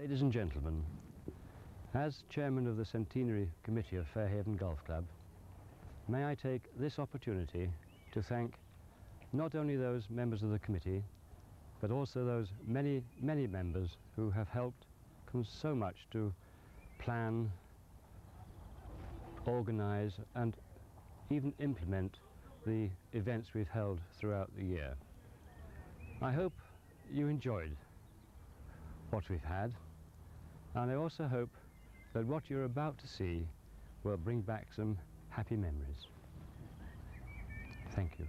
Ladies and gentlemen, as chairman of the Centenary Committee of Fairhaven Golf Club, may I take this opportunity to thank not only those members of the committee, but also those many members who have helped so much to plan, organise and even implement the events we've held throughout the year. I hope you enjoyed what we've had, and I also hope that what you're about to see will bring back some happy memories. Thank you.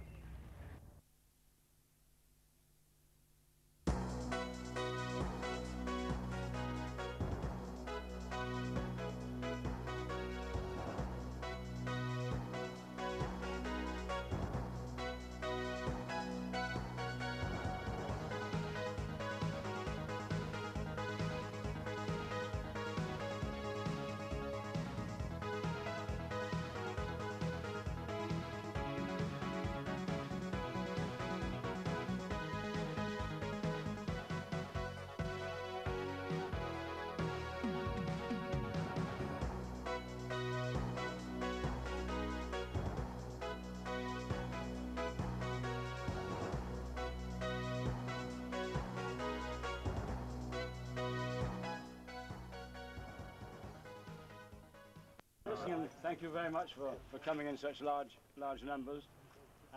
And thank you very much for coming in such large numbers,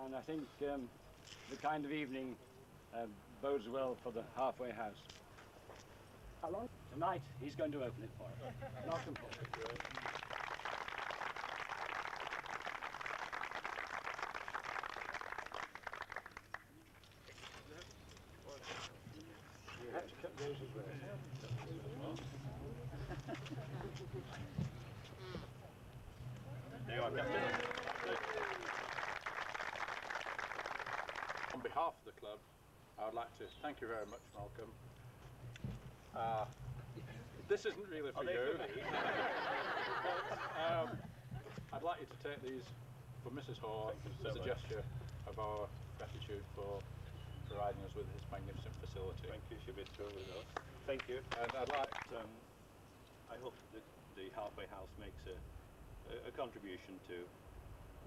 and I think the kind of evening bodes well for the halfway house. How long? Tonight he's going to open it for us. Welcome. You have to cut those as well. On behalf of the club, I would like to thank you very much, Malcolm. This isn't really for you. I'd like you to take these for Mrs. Hall as a gesture of our gratitude for providing us with this magnificent facility. Thank you, she'll be thrilled with us. Thank you. And I'd like I hope that the halfway house makes a contribution to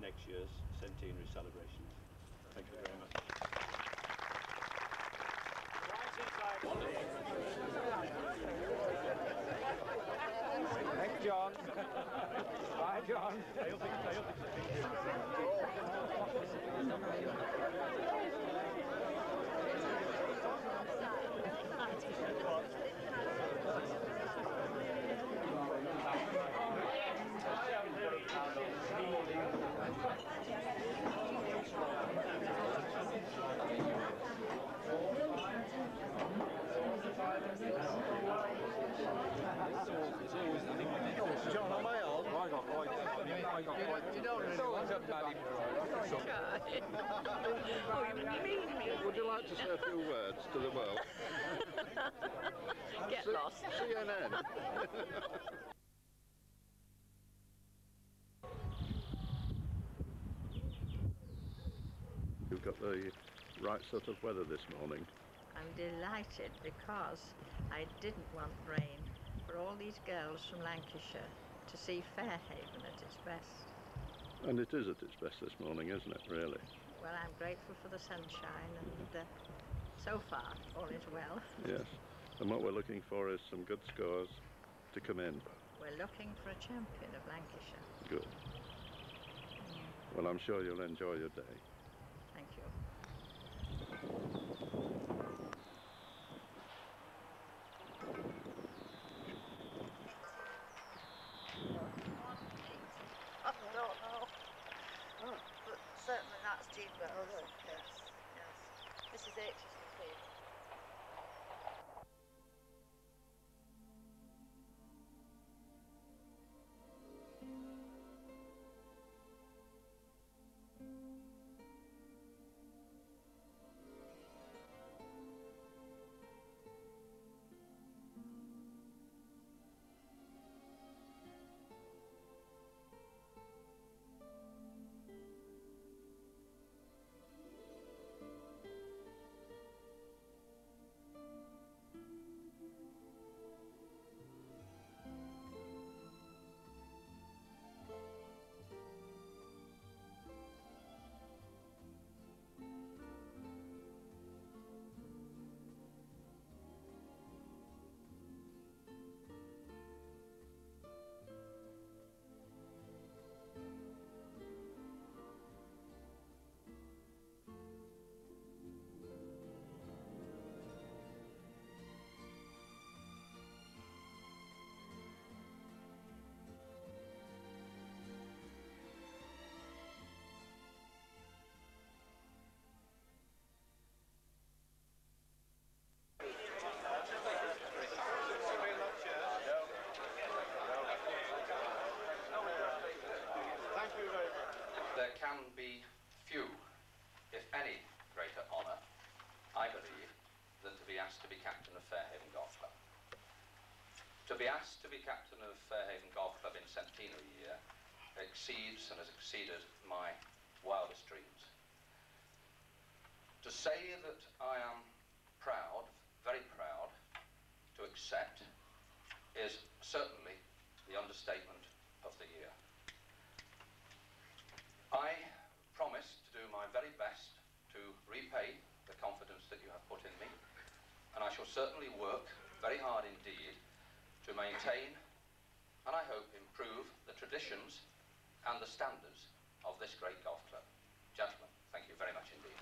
next year's centenary celebrations. Thank you very much. Thank you, John. Bye, John. John, am I old? I got quite. You don't really want to marry me. Would you like to say a few words to the world? Get lost. CNN. You've got the right sort of weather this morning. I'm delighted because I didn't want rain for all these girls from Lancashire to see Fairhaven at its best. And it is at its best this morning, isn't it, really? Well, I'm grateful for the sunshine and so far all is well. Yes. And what we're looking for is some good scores to come in. We're looking for a champion of Lancashire. Good. Well, I'm sure you'll enjoy your day. Thank you. I don't know. But certainly that's Jean Wells. Yes, yes. This is H's Fairhaven. can be few, if any, greater honour, I believe, than to be asked to be captain of Fairhaven Golf Club. To be asked to be captain of Fairhaven Golf Club in Centenary year exceeds and has exceeded my wildest dreams. To say that I am proud, very proud, to accept is certainly the understatement of the year. I promise to do my very best to repay the confidence that you have put in me, and I shall certainly work very hard indeed to maintain and I hope improve the traditions and the standards of this great golf club. Gentlemen, thank you very much indeed.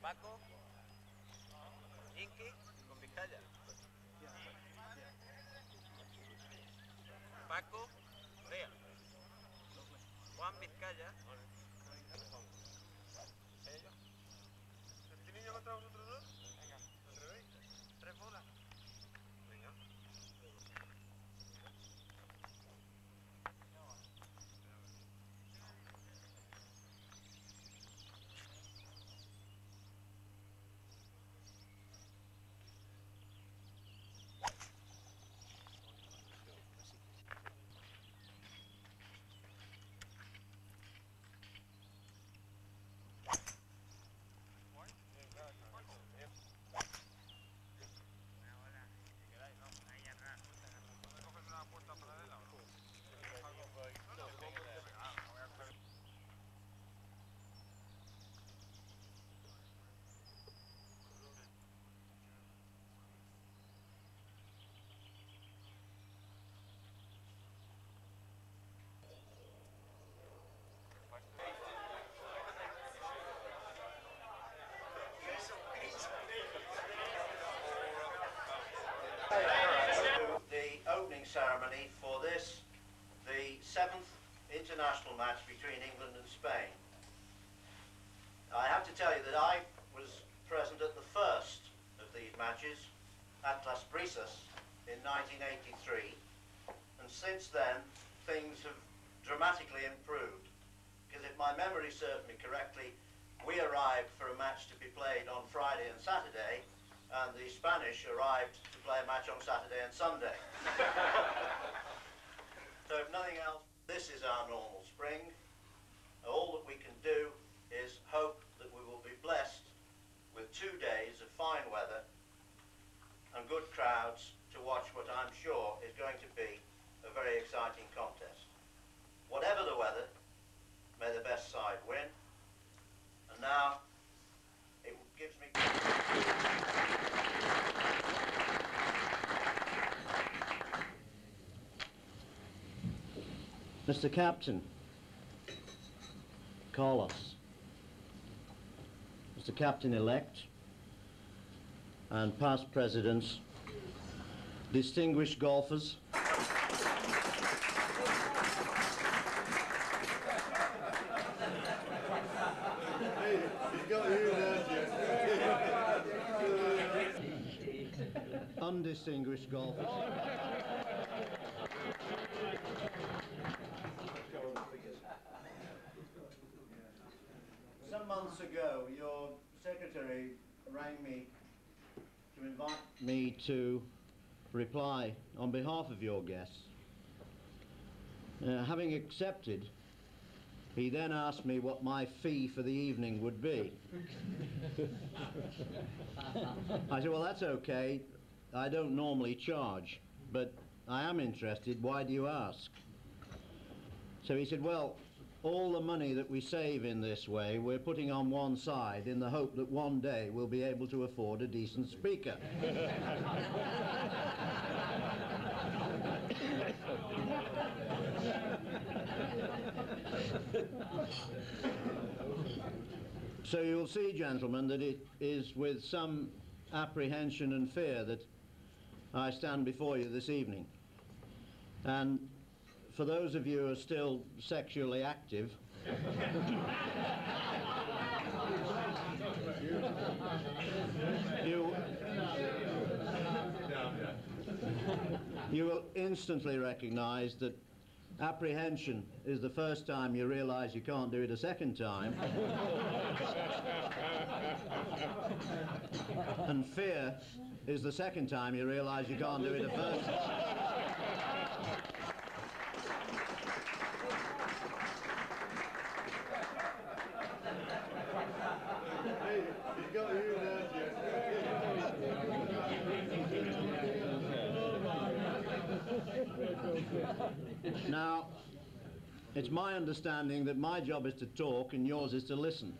Paco, Inky con Vizcaya. Paco, Rea. Juan Vizcaya. ¿El niño contra vosotros dos? Venga, ¿os atrevéis? 3 bolas. Venga. ceremony for this, the 7th international match between England and Spain. I have to tell you that I was present at the first of these matches at Las Brisas in 1983, and since then things have dramatically improved, because if my memory serves me correctly, we arrived for a match to be played on Friday and Saturday, and the Spanish arrived to play a match on Saturday and Sunday. So if nothing else, this is our normal spring. All that we can do is hope that we will be blessed with 2 days of fine weather and good crowds to watch what I'm sure is going to be a very exciting contest. Whatever the weather, may the best side win. And now, it gives me... Mr. Captain, Carlos, Mr. Captain-elect, and past presidents, distinguished golfers, undistinguished golfers. Some months ago, your secretary rang me to invite me to reply on behalf of your guests. Having accepted, he then asked me what my fee for the evening would be. I said, well, that's okay. I don't normally charge, but I am interested. Why do you ask? So he said, well, all the money that we save in this way, we're putting on one side in the hope that one day we'll be able to afford a decent speaker. So you'll see, gentlemen, that it is with some apprehension and fear that I stand before you this evening. And for those of you who are still sexually active, you will instantly recognize that apprehension is the first time you realize you can't do it a second time. And fear is the second time you realize you can't do it a first time. Now, it's my understanding that my job is to talk and yours is to listen.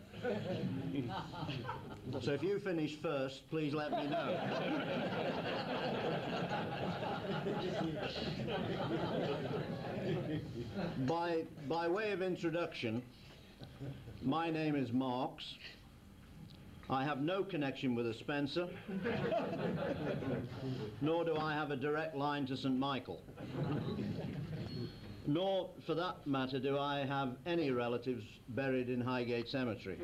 So if you finish first, please let me know. By way of introduction, my name is Marks. I have no connection with a Spencer, nor do I have a direct line to St. Michael. Nor, for that matter, do I have any relatives buried in Highgate Cemetery.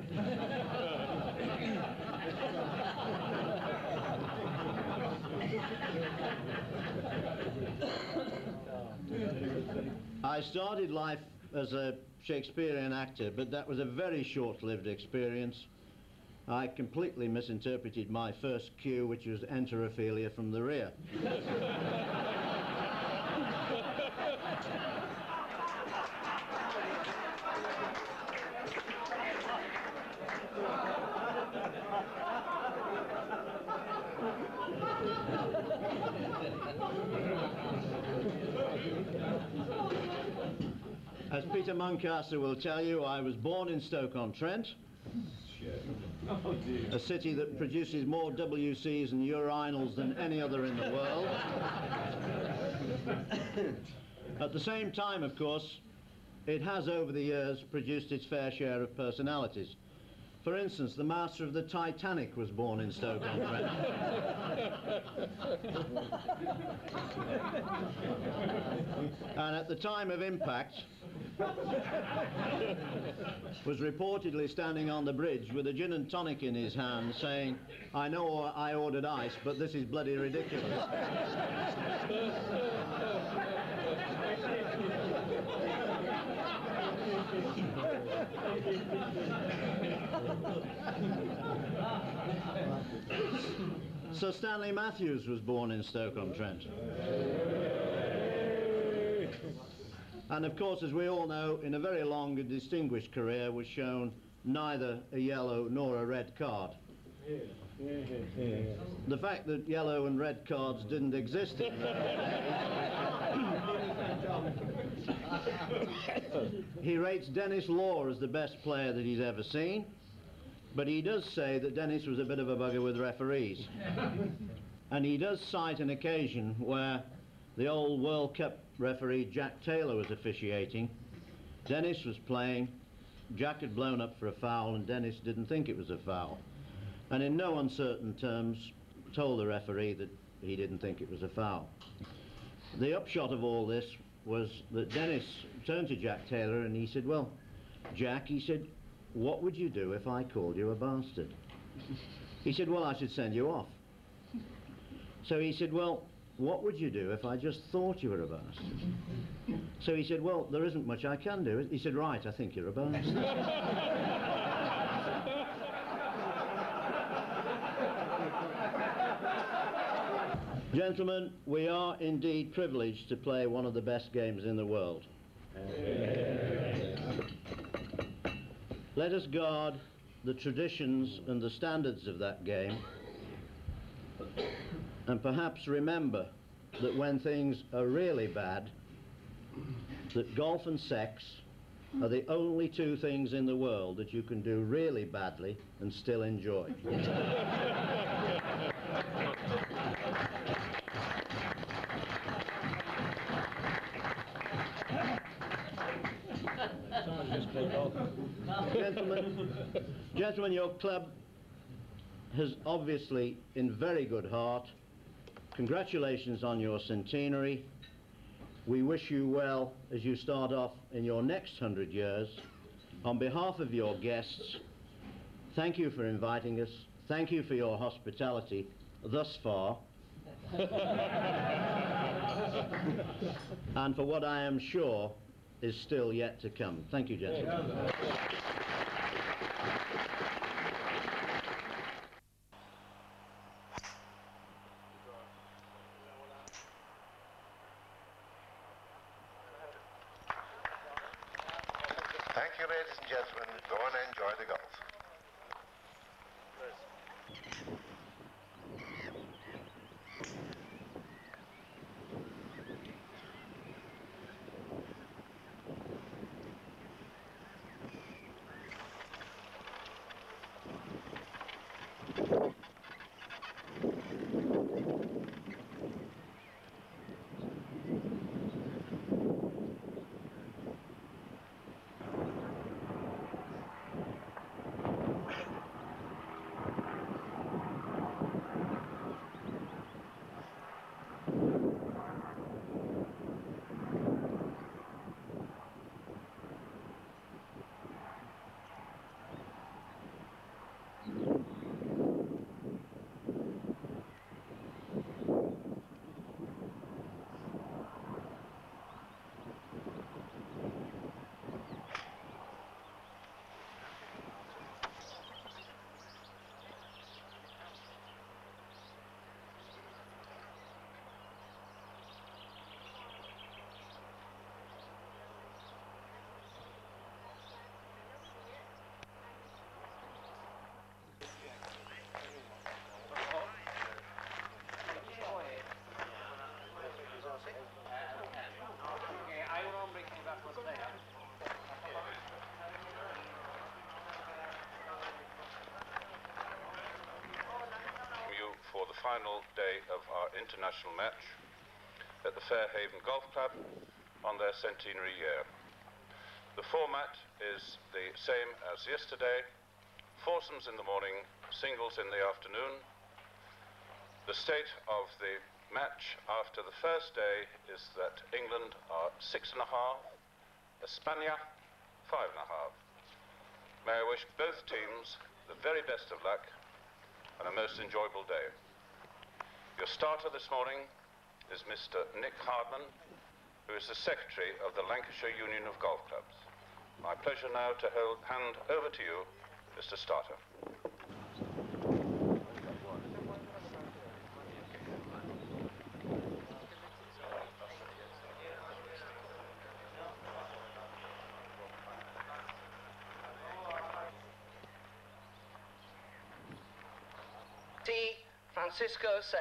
I started life as a Shakespearean actor, but that was a very short-lived experience. I completely misinterpreted my first cue, which was enter Ophelia from the rear. As Peter Muncaster will tell you, I was born in Stoke-on-Trent, a city that produces more WCs and urinals than any other in the world. At the same time, of course, it has over the years produced its fair share of personalities. For instance, the master of the Titanic was born in Stoke-on-Trent. And at the time of impact was reportedly standing on the bridge with a gin and tonic in his hand saying, "I know I ordered ice, but this is bloody ridiculous." Sir Stanley Matthews was born in Stoke-on-Trent. And of course, as we all know, in a very long and distinguished career was shown neither a yellow nor a red card. The fact that yellow and red cards didn't exist in He rates Dennis Law as the best player that he's ever seen, but he does say that Dennis was a bit of a bugger with referees. And he does cite an occasion where the old World Cup referee Jack Taylor was officiating. Dennis was playing, Jack had blown up for a foul and Dennis didn't think it was a foul. And in no uncertain terms told the referee that he didn't think it was a foul. The upshot of all this was that Dennis turned to Jack Taylor and he said, "Well, Jack," he said, "what would you do if I called you a bastard?" He said, "Well, I should send you off." So he said, "Well, what would you do if I just thought you were a bastard?" So he said, "Well, there isn't much I can do." He said, "Right, I think you're a bastard." Gentlemen, we are indeed privileged to play one of the best games in the world. Let us guard the traditions and the standards of that game, and perhaps remember that when things are really bad, that golf and sex are the only two things in the world that you can do really badly and still enjoy. Gentlemen, your club has obviously in very good heart. Congratulations on your centenary. We wish you well as you start off in your next 100 years. On behalf of your guests, thank you for inviting us. Thank you for your hospitality thus far. And for what I am sure is still yet to come. Thank you, gentlemen. Thank you, ladies and gentlemen. Go and enjoy the golf. For the final day of our international match at the Fairhaven Golf Club on their centenary year. The format is the same as yesterday. foursomes in the morning, singles in the afternoon. The state of the match after the first day is that England are 6.5, España 5.5. May I wish both teams the very best of luck and a most enjoyable day. Your starter this morning is Mr. Nick Hardman, who is the Secretary of the Lancashire Union of Golf Clubs. My pleasure now to hand over to you, Mr. Starter. Francisco Sale.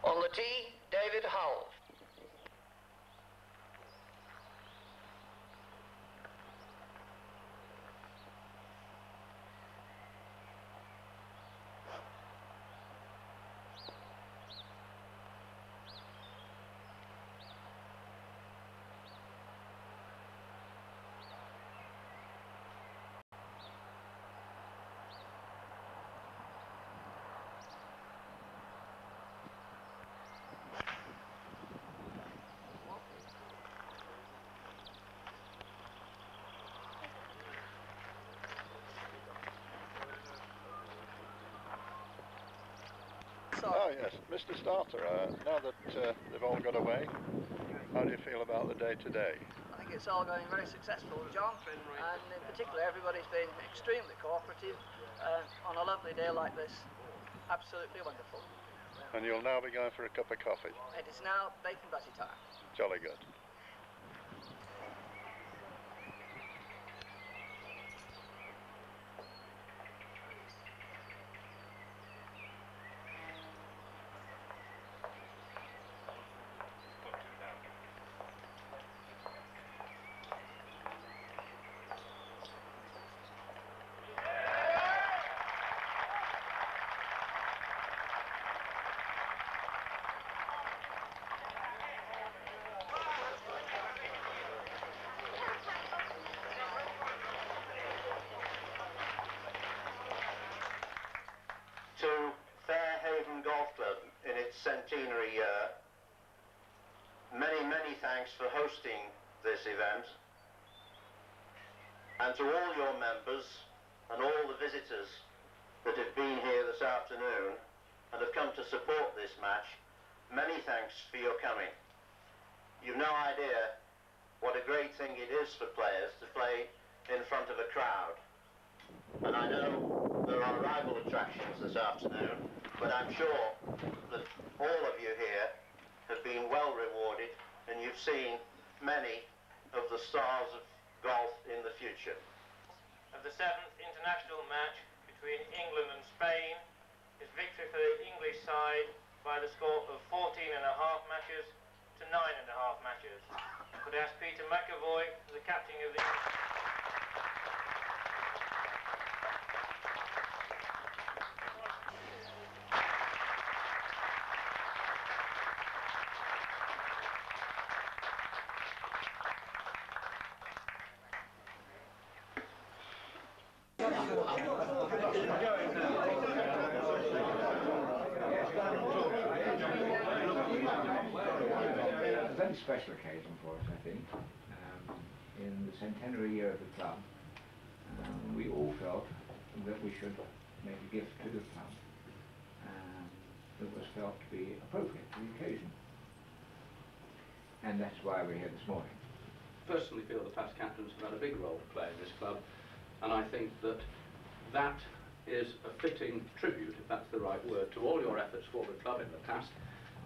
On the tee, David Howell. Oh yes, Mr. Starter, now that they've all got away, how do you feel about the day today? I think it's all going very successful, John, and in particular everybody's been extremely cooperative on a lovely day like this. Absolutely wonderful. And you'll now be going for a cup of coffee? It is now bacon butty time. Jolly good. To Fairhaven Golf Club in its centenary year, many, many thanks for hosting this event. And to all your members and all the visitors that have been here this afternoon and have come to support this match, many thanks for your coming. You've no idea what a great thing it is for players to play in front of a crowd. And I know there are rival attractions this afternoon, but I'm sure that all of you here have been well rewarded and you've seen many of the stars of golf in the future. Of the 7th international match between England and Spain is victory for the English side by the score of 14.5 matches to 9.5 matches. Could I ask Peter McAvoy, the captain of the... A very special occasion for us, I think. In the centenary year of the club, we all felt that we should make a gift to the club that was felt to be appropriate to the occasion. And that's why we're here this morning. Personally feel the past captains have had a big role to play in this club, and I think that that is a fitting tribute, if that's the right word, to all your efforts for the club in the past,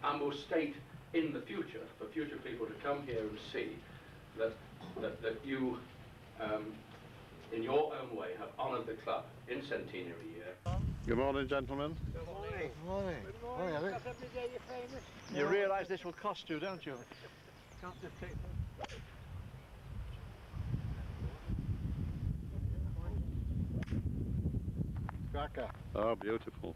and will state in the future, for future people to come here and see that you, in your own way, have honoured the club in Centenary year. Good morning, gentlemen. Good morning. Good morning. Morning, Eric. That's every day you're famous. You realise this will cost you, don't you? Can't just take Cracker. Oh, beautiful.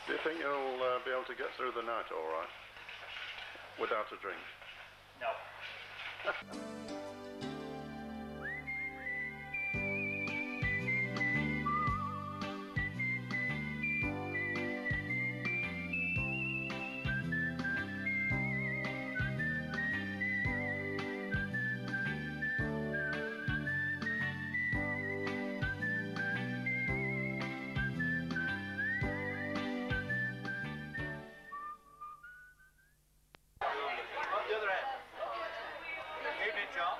Do you think you'll be able to get through the night all right? Without a drink? No. the other end. Evening, John.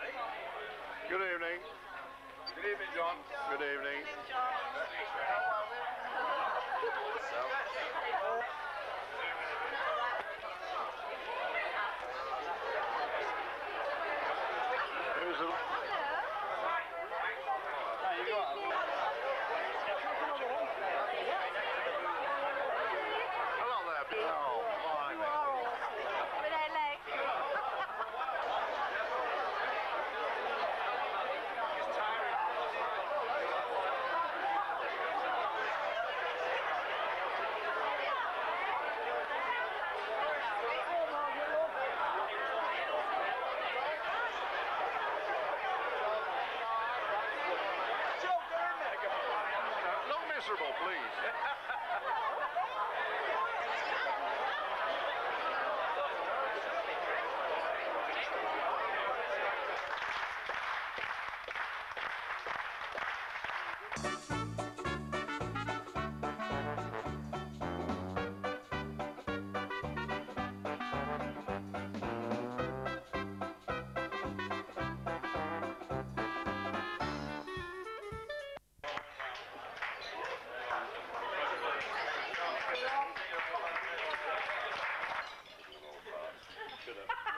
miserable, please.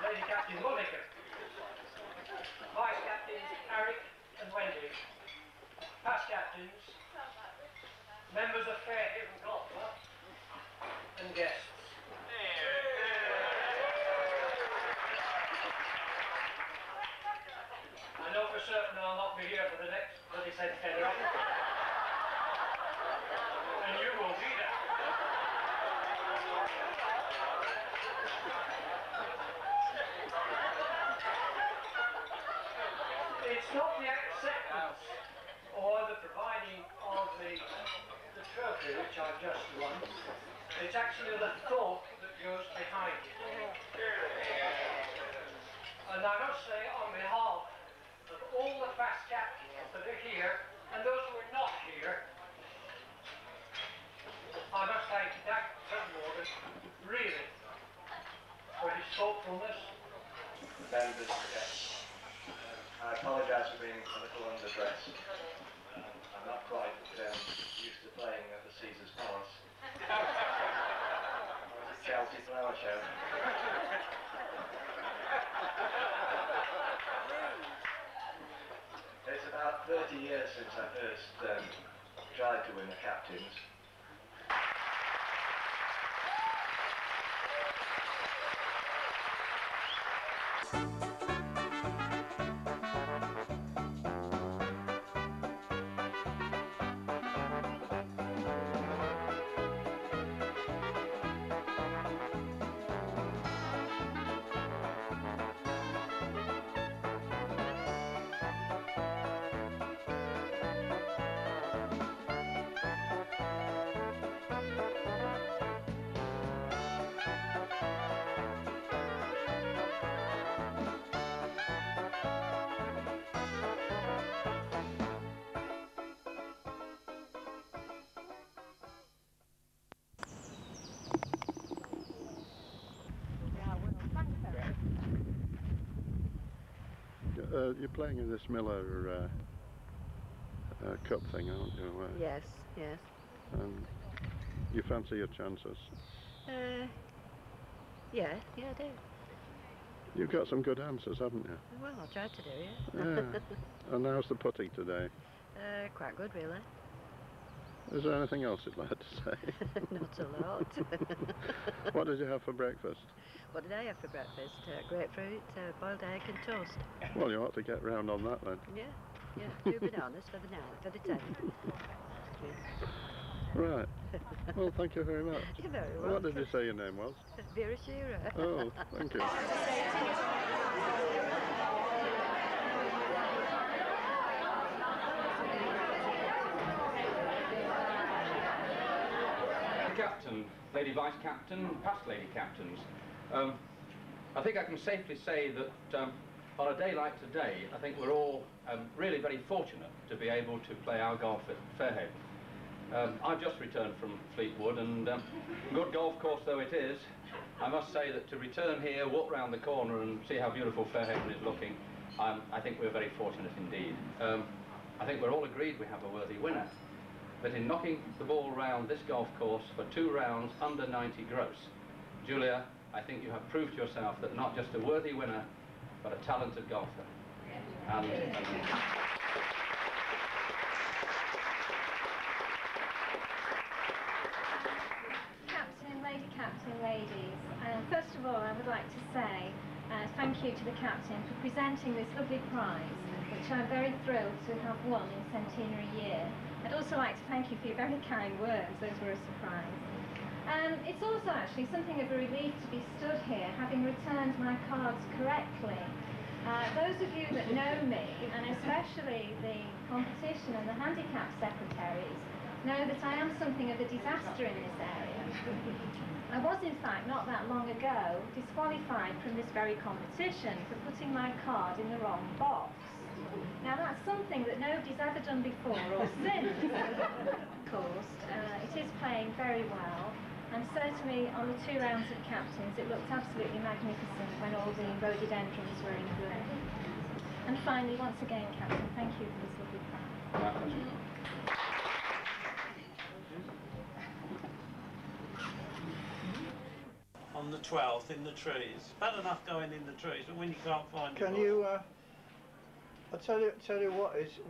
Lady Captain Monica, Vice Captains Eric and Wendy, Past Captains, members of Fairhaven Golf Club, and guests. I know for certain I'll not be here for the next bloody centenary. And you will be there. It's not the acceptance or the providing of the trophy which I've just won. It's actually the thought that goes behind it. And I must say, on behalf of all the past captains that are here and those who are not here, I must thank Dr. Morgan, really, for his thoughtfulness. Members and guests. I apologise for being a little underdressed. I'm not quite used to playing at the Caesar's Palace. Or the Chelsea Flower Show. It's about 30 years since I first tried to win the captains. You're playing in this Miller Cup thing, aren't you? Yes, yes. You fancy your chances? Yeah, I do. You've got some good answers, haven't you? Well, I'll try to do, Yeah. And how's the putting today? Quite good, really. Is there anything else you'd like to say? Not a lot. What did you have for breakfast? What did I have for breakfast? Grapefruit, boiled egg and toast. Well, you ought to get round on that then. Yeah, 2 bananas for the night, for the tent. Right. Well, thank you very much. You're very welcome. What did you say your name was? Vera Shearer. Oh, thank you. Captain, Lady Vice Captain, past Lady Captains. I think I can safely say that on a day like today, I think we're all really very fortunate to be able to play our golf at Fairhaven. I've just returned from Fleetwood, and good golf course though it is, I must say that to return here, walk round the corner and see how beautiful Fairhaven is looking, I think we're very fortunate indeed. I think we're all agreed we have a worthy winner. But in knocking the ball round this golf course for 2 rounds under 90 gross, Julia, I think you have proved to yourself that not just a worthy winner, but a talented golfer. And Lady Captain, ladies, first of all I would like to say thank you to the Captain for presenting this lovely prize, which I'm very thrilled to have won in Centenary year. I'd also like to thank you for your very kind words, those were a surprise. It's also actually something of a relief to be stood here, having returned my cards correctly. Those of you that know me, and especially the competition and the handicap secretaries, know that I am something of a disaster in this area. I was, in fact, not that long ago, disqualified from this very competition for putting my card in the wrong box. Now, that's something that nobody's ever done before or since. Of course, it is playing very well, and certainly on the 2 rounds of captains, it looked absolutely magnificent when all the rhododendrons were in bloom. And finally, once again, Captain, thank you for this lovely prize. On the 12th in the trees. Bad enough going in the trees, but when you can't find Can it. you? I'll tell you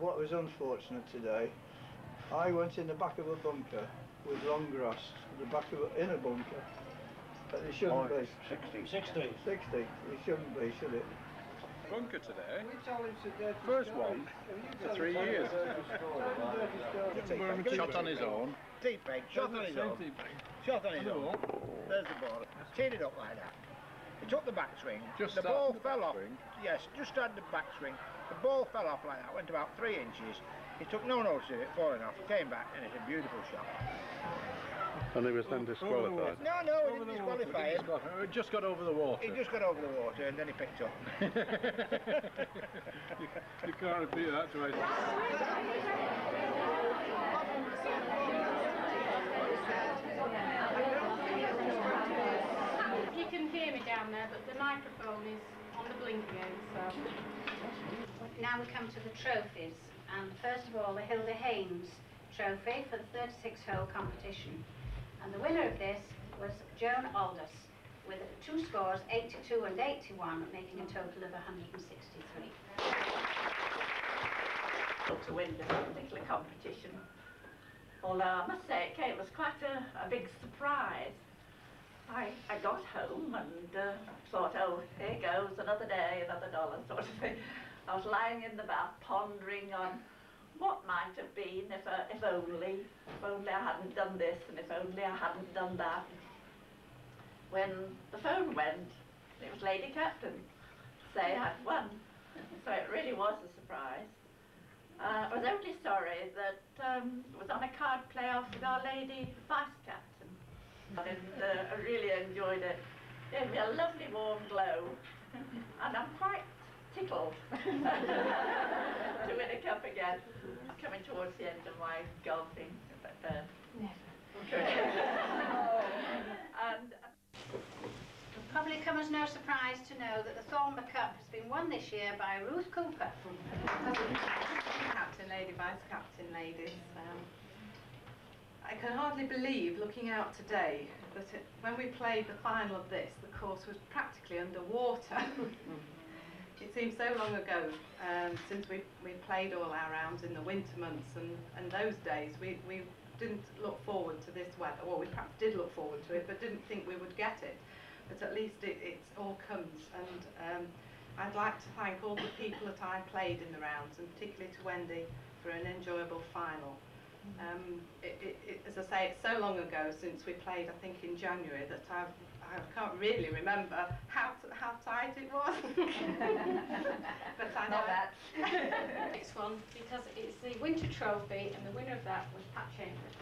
what was unfortunate today. I went in the back of a bunker with long grass, in a bunker, but it shouldn't be. 60. It shouldn't be, should it? Bunker today. First First one for 3 years. Shot on his own. Teabag, shot on his own. Shot on his own. There's the ball. Teed it up like that. He took the backswing. The ball fell off. Yes, just had the backswing. The ball fell off like that, went about 3 inches. He took no notice of it, falling off, came back, and it's a beautiful shot. And he was then disqualified. No, he didn't disqualify him. It just got over the water. He just got over the water, and then he picked up. You can't repeat that twice. You can hear me down there, but the microphone is on the blink again, so... Now we come to the trophies, and first of all the Hilda Haynes trophy for the 36-hole competition. And the winner of this was Joan Aldous, with 2 scores, 82 and 81, making a total of 163. To win this particular competition. Although I must say it came as quite a big surprise. I got home and thought, oh, here goes another day, another dollar sort of thing. I was lying in the bath pondering on what might have been if only I hadn't done this and if only I hadn't done that. When the phone went, it was Lady Captain to say I'd won. So it really was a surprise. I was only sorry that it was on a card playoff with Our Lady Vice Captain. And I really enjoyed it. It gave me a lovely warm glow. And I'm quite tickled to win a cup again. Coming towards the end of my golfing. But, Never. And it'll probably come as no surprise to know that the Thornber Cup has been won this year by Ruth Cooper. Captain, lady, vice captain, ladies. I can hardly believe, looking out today, that when we played the final of this, the course was practically underwater. It seems so long ago since we played all our rounds in the winter months, and those days we didn't look forward to this weather. Well, we perhaps did look forward to it, but didn't think we would get it. But at least it all comes, and I'd like to thank all the people that I played in the rounds, and particularly to Wendy for an enjoyable final. As I say, it's so long ago since we played, I think in January, that I can't really remember how tight it was. But I know that. Next one, because it's the winter trophy, and the winner of that was Pat Chambers.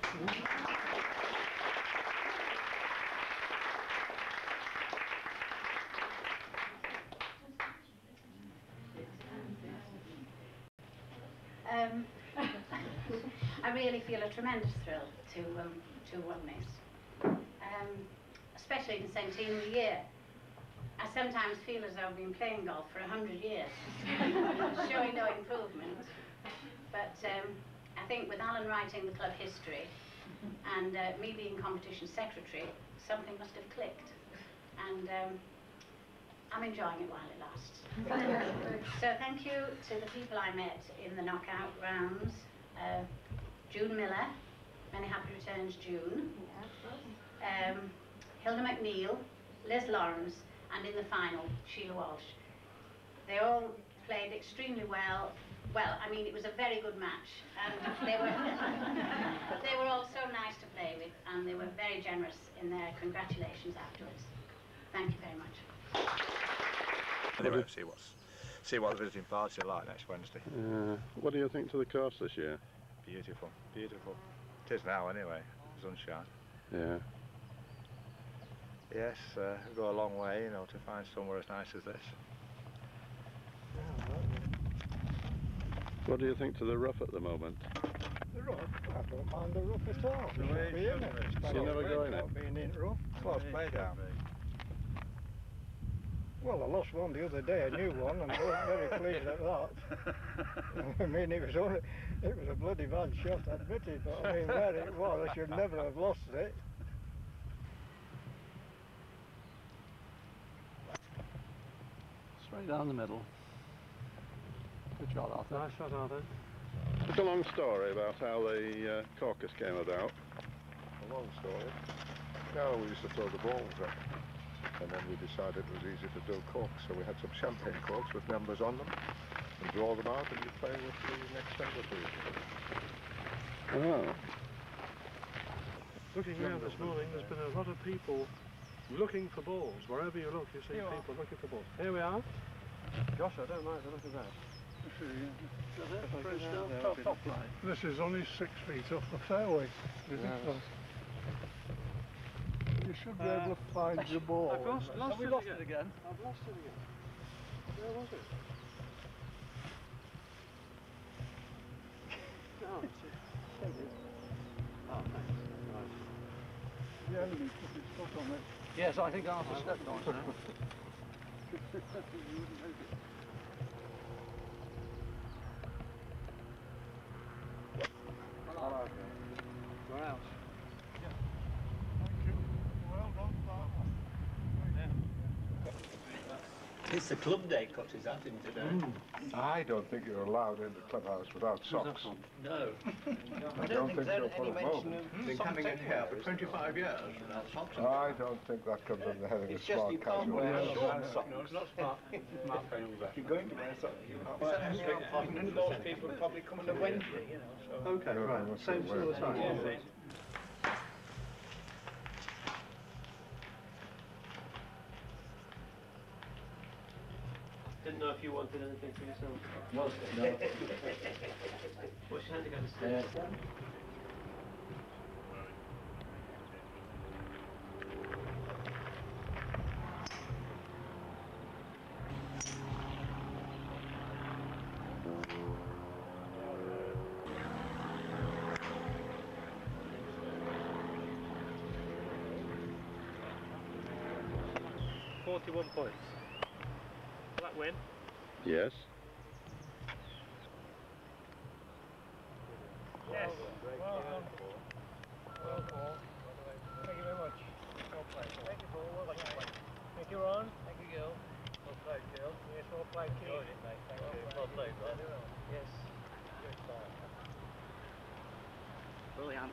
I really feel a tremendous thrill to win this, especially in the centenary year. I sometimes feel as though I've been playing golf for 100 years, showing no improvement. But I think with Alan writing the club history and me being competition secretary, something must have clicked. And I'm enjoying it while it lasts. So thank you to the people I met in the knockout rounds. June Miller, many happy returns, June. Hilda McNeil, Liz Lawrence, and in the final, Sheila Walsh. They all played extremely well. Well, I mean, it was a very good match, and they were all so nice to play with, and they were very generous in their congratulations afterwards. Thank you very much. Anyway, see what the visiting party are like next Wednesday. What do you think to the course this year? Beautiful, beautiful. It is now anyway, sunshine. Yeah. Yes, go a long way, you know, to find somewhere as nice as this. What do you think to the rough at the moment? The rough? I don't mind the rough at all. The way it Be in it. should be. You never go in it? Being in rough. Close play down. Well, I lost one the other day, a new one, and I wasn't very pleased at that. I mean, it was a bloody bad shot, I admit it, but I mean, where it was, I should never have lost it. Straight down the middle. Good shot, Arthur. Nice shot, Arthur. It's a long story about how the caucus came about. A long story. No, we used to throw the balls up, and then we decided it was easy to do corks, so we had some champagne corks with numbers on them, and draw them out, and you play with the next number for you. Oh. Looking around this morning, there's been a lot of people looking for balls. Wherever you look, you see people looking for balls. Here we are. Gosh, I don't like the look of that. This is only 6 feet off the fairway. You should be able to find your ball. I've lost it again. I've lost it again. Where was it? Oh, oh, thanks. Right. Yeah, you put his foot on it. Yes, I think Arthur stepped on it now. We're out. It's the club day cut, is that in today? I don't think you're allowed in the clubhouse without socks. No. I don't think so for a moment. Been coming in here for 25 years without socks. I don't think that comes under having a smart casual. No, it's not smart. You're going to wear socks. And those people probably come on a Wednesday, you know. So. Okay, right. Same sort of time. Yeah. Didn't know if you wanted anything for yourself. No. What's your hand to go to stairs? £41 points. Will that win? Yes. Yes. Well done. Well done. Thank you very much. Well played. Thank you, Paul. Well played. Thank you, Ron. Thank you, Gil. Well played, Gil. Yes, well played, Keith. Enjoyed it, mate. Thank you. Well played, Ron. Yes. Good start. Brilliant.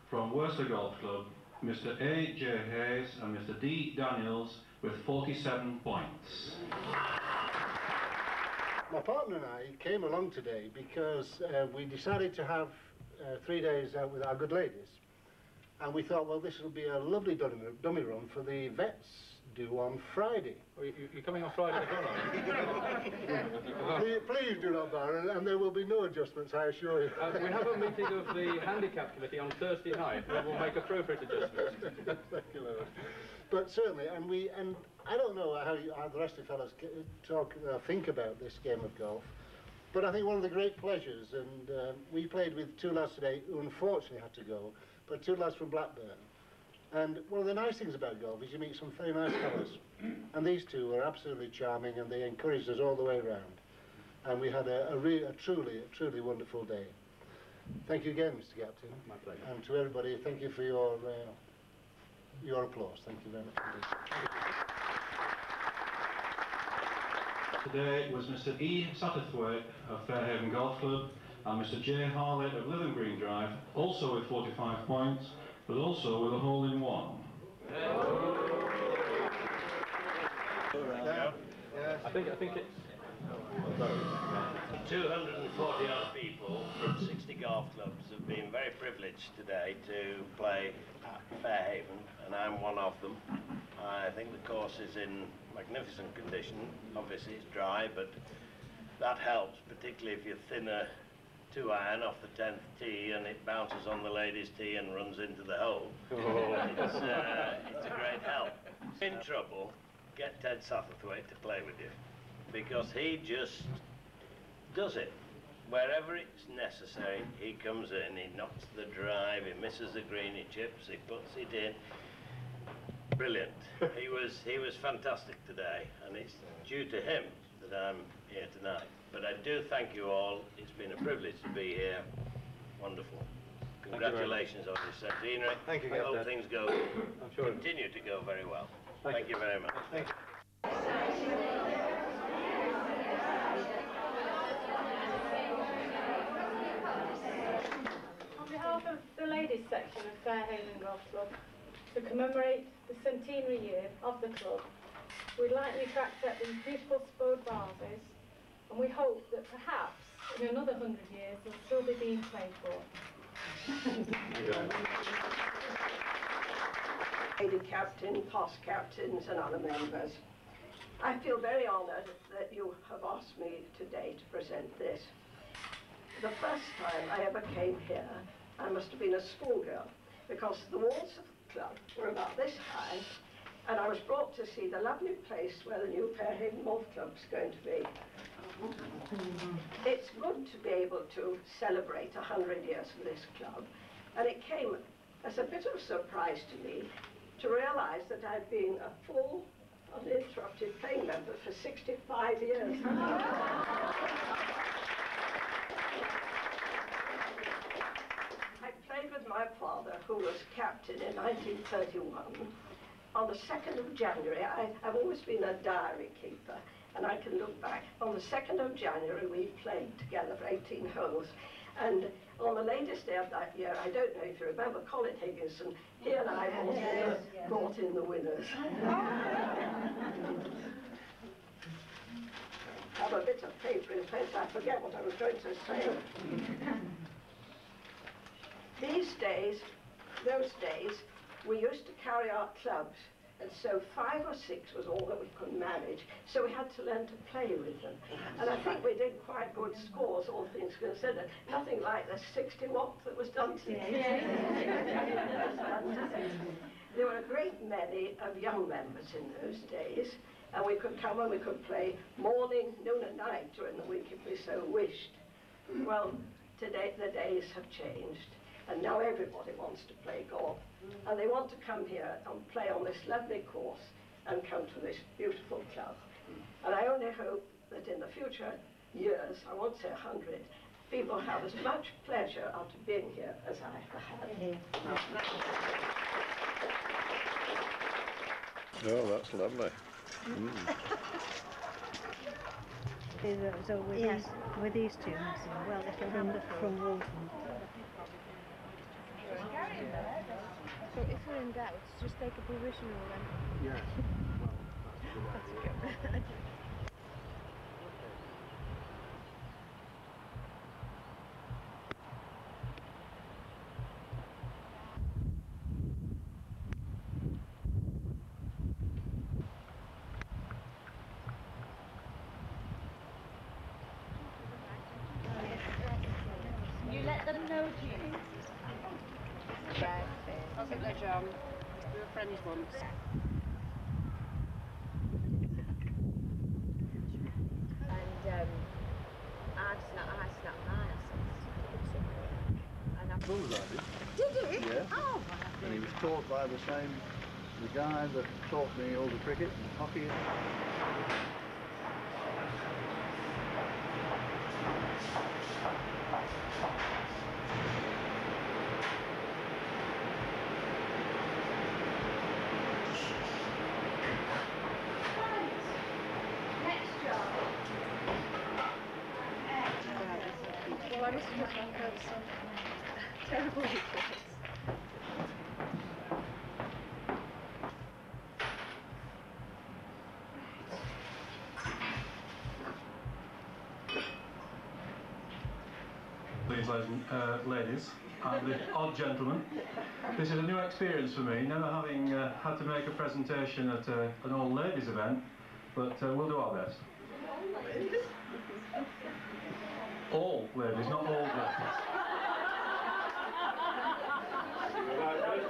From Worcester Golf Club, Mr. A. J. Hayes and Mr. D. Daniels with 47 points. My partner and I came along today because we decided to have 3 days out with our good ladies. And we thought, well, this will be a lovely dummy run for the vets due on Friday. You're coming on Friday as well, Please do not bother, and there will be no adjustments, I assure you. we have a meeting of the handicap committee on Thursday night where we'll make appropriate adjustments. Thank you, Lord. But certainly, and I don't know how the rest of you fellas think about this game of golf, but I think one of the great pleasures, and we played with 2 lads today who unfortunately had to go, but 2 lads from Blackburn. And one of the nice things about golf is you meet some very nice fellas. And these 2 were absolutely charming, and they encouraged us all the way around. And we had a truly wonderful day. Thank you again, Mr. Captain. My pleasure. And to everybody, thank you for your applause. Thank you very much indeed. Today was Mr. E. Satterthwaite of Fairhaven Golf Club and Mr. J. Harley of Lytham Green Drive, also with 45 points, but also with a hole-in-one. I think it's 240 odd people from 60 golf clubs have been very privileged today to play at Fairhaven, and I'm one of them. I think the course is in magnificent condition. Obviously it's dry, but that helps, particularly if you're thinner 2-iron off the 10th tee and it bounces on the ladies' tee and runs into the hole. It's a great help. In trouble, get Ted Satterthwaite to play with you, because he just does it. Wherever it's necessary, he comes in, he knocks the drive, he misses the green, he chips, he puts it in. Brilliant. He was fantastic today, and it's due to him that I'm here tonight. But I do thank you all. It's been a privilege to be here. Wonderful. Congratulations on your centenary. Thank you, I hope Captain. things continue to go very well. Thank you very much. Thank you. On behalf of the ladies section of Fairhaven Golf Club, to commemorate the centenary year of the club, we'd like you to accept these beautiful spode vases, and we hope that perhaps in another 100 years they'll still be being played for. Lady captain, past captains and other members, I feel very honoured that you have asked me today to present this. The first time I ever came here, I must have been a schoolgirl, because the walls of the club were about this high, and I was brought to see the lovely place where the new Fairhaven Golf Club's going to be. It's good to be able to celebrate 100 years of this club, and it came as a bit of a surprise to me to realise that I've been a full, uninterrupted playing member for 65 years. I played with my father, who was captain in 1931. On the 2nd of January, I've always been a diary keeper, and I can look back. On the 2nd of January, we played together for 18 holes. And on the latest day of that year, I don't know if you remember, Colin Higginson, he and I brought in the winners. I have a bit of paper in place, I forget what I was going to say. Those days, we used to carry our clubs, and so 5 or 6 was all that we could manage, so we had to learn to play with them. And I think we did quite good scores, all things considered. Nothing like the 60-watt that was done today. There were a great many of young members in those days, and we could come and we could play morning, noon and night during the week if we so wished. Well, today the days have changed, and now everybody wants to play golf. And they want to come here and play on this lovely course and come to this beautiful club. And I only hope that in the future years, I won't say 100, people have as much pleasure out of being here as I have had. Oh, that's lovely. So with these two, well, from Walton. So if we're in doubt, just take a provisional then. Yes. Well, that's a good idea. You let them know, Judy. Yeah, I'll take that, John. We were friends once. And I snapped mine. And I Bull's I did. Did you? Yeah. Oh, And he was taught by the guy that taught me all the cricket and hockey. well, I must have heard some terrible reports. Please, ladies, and the odd gentleman. This is a new experience for me, never having had to make a presentation at an all-ladies event, but we'll do our best. All ladies, not all girls.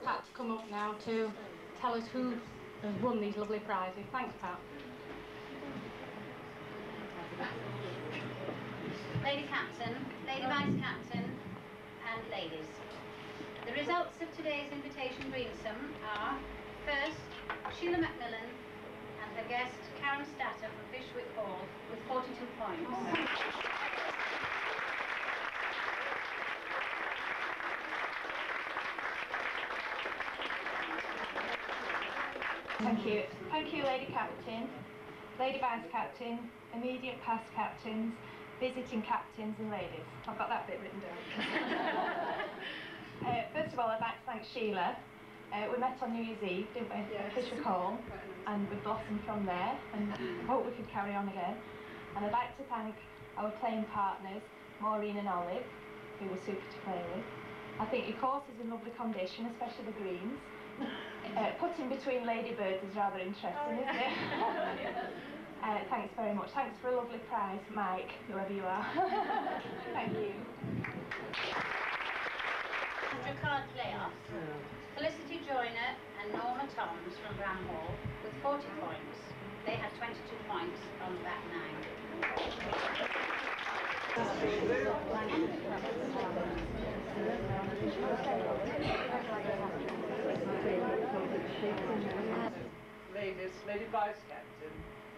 Pat's come up now to tell us who has won these lovely prizes. Thanks, Pat. Lady Captain, Lady Vice Captain, and ladies. The results of today's invitation greensome are, first, Sheila Macmillan and her guest, Karen Statter from Fishwick Hall, with 42 points. Thank you. Thank you, Lady Captain, Lady Vice Captain, immediate past captains, visiting captains and ladies. I've got that bit written down. First of all, I'd like to thank Sheila. We met on New Year's Eve, didn't we? Yes. At Fishwick Hall, and we blossomed from there, and I hope we could carry on again. And I'd like to thank our playing partners, Maureen and Olive, who were super to play with. I think your course is in lovely condition, especially the greens. Putting between ladybirds is rather interesting, isn't it? Thanks very much. Thanks for a lovely prize, Mike, whoever you are. Thank you. Card playoffs. Felicity Joyner and Norma Toms from Bramhall with 40 points. They had 22 points on back 9. Ladies, Lady Vice Captain,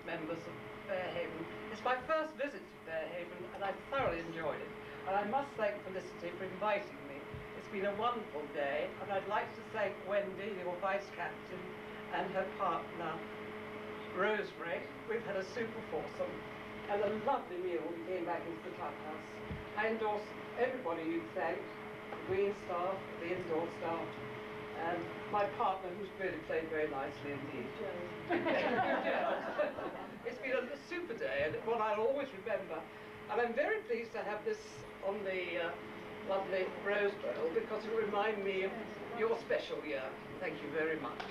members of Fairhaven. It's my first visit to Fairhaven and I've thoroughly enjoyed it. And I must thank Felicity for inviting me. It's been a wonderful day, and I'd like to thank Wendy, your Vice Captain, and her partner, Rosemary. We've had a super foursome and a lovely meal when we came back into the clubhouse. I endorse everybody you've thanked, the green staff, the indoor staff, and my partner, who's really played very nicely indeed. It's been a super day, and one I'll always remember. And I'm very pleased to have this on the lovely Rose Bowl, because it will remind me of your special year. Thank you very much.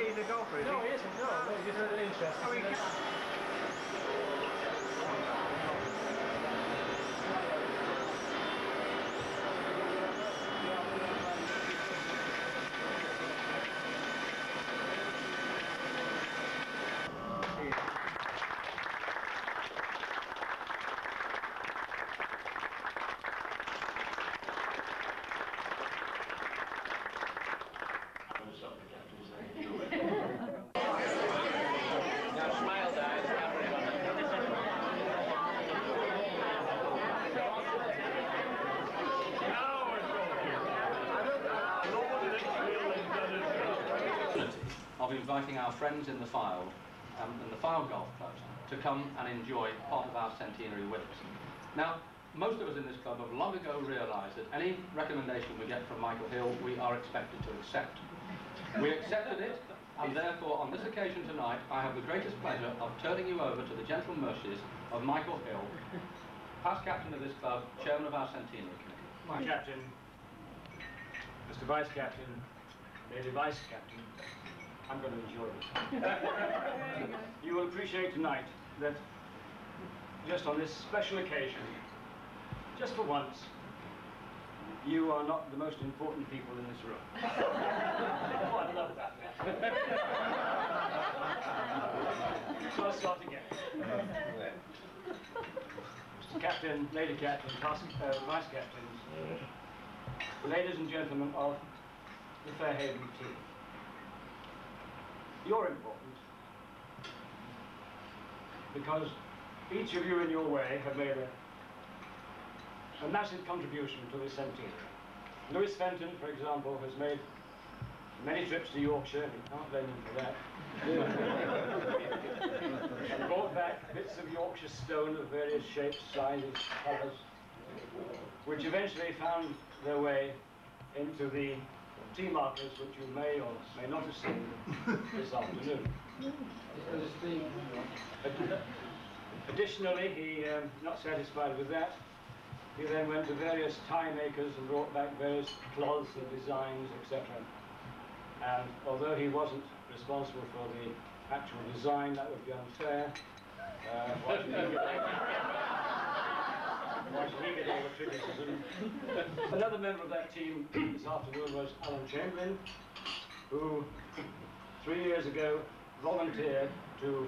He's a golfer, is he? No, he isn't, no. He's just an interest. Of inviting our friends in the file and the file golf clubs to come and enjoy part of our centenary with us. Now, most of us in this club have long ago realised that any recommendation we get from Michael Hill, we are expected to accept. We accepted it, and therefore on this occasion tonight, I have the greatest pleasure of turning you over to the gentle mercies of Michael Hill, past captain of this club, chairman of our centenary committee. My captain, Mr. Vice Captain, Lady Vice Captain, I'm going to enjoy this. You will appreciate tonight that just on this special occasion, just for once, you are not the most important people in this room. Oh, I love that. So let's start again. Mr. Captain, Lady Captain, Vice Captains, ladies and gentlemen of the Fairhaven team. You're important because each of you in your way have made a massive contribution to the centenary. Lewis Fenton, for example, has made many trips to Yorkshire, and you can't blame him for that. And brought back bits of Yorkshire stone of various shapes, sizes, colours, which eventually found their way into the tea markers which you may or may not have seen this afternoon. Additionally, he, not satisfied with that, he then went to various tie makers and brought back various cloths and designs, etc. And although he wasn't responsible for the actual design, that would be unfair. Why should he get all the criticism? Another member of that team this afternoon was Alan Chamberlain, who 3 years ago volunteered to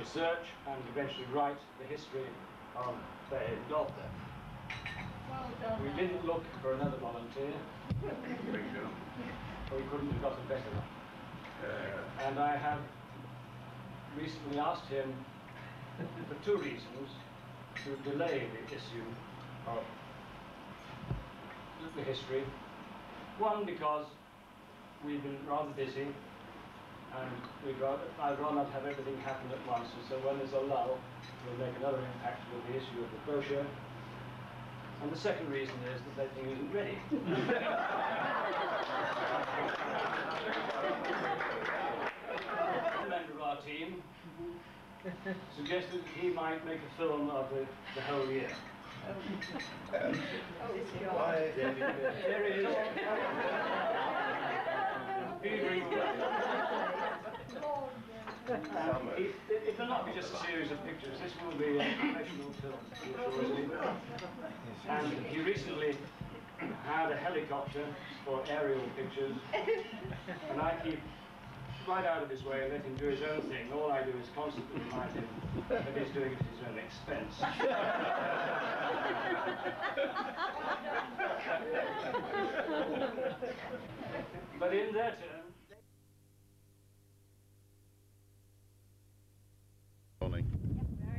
research and eventually write the history of Fairhaven Golf Club. Well done. We didn't look for another volunteer. We couldn't have gotten better. And I have recently asked him, for 2 reasons, to delay the issue of the history. One, because we've been rather busy, and I'd rather not have everything happen at once, and so when there's a lull, we'll make another impact with the issue of the brochure. And the second reason is that that thing isn't ready. A member of our team suggested that he might make a film of the whole year. Why? There it is. It will not be just a series of pictures. This will be a professional film. And he recently had a helicopter for aerial pictures, and I keep right out of his way and let him do his own thing. All I do is constantly remind him that he's doing it at his own expense. But in their turn, Very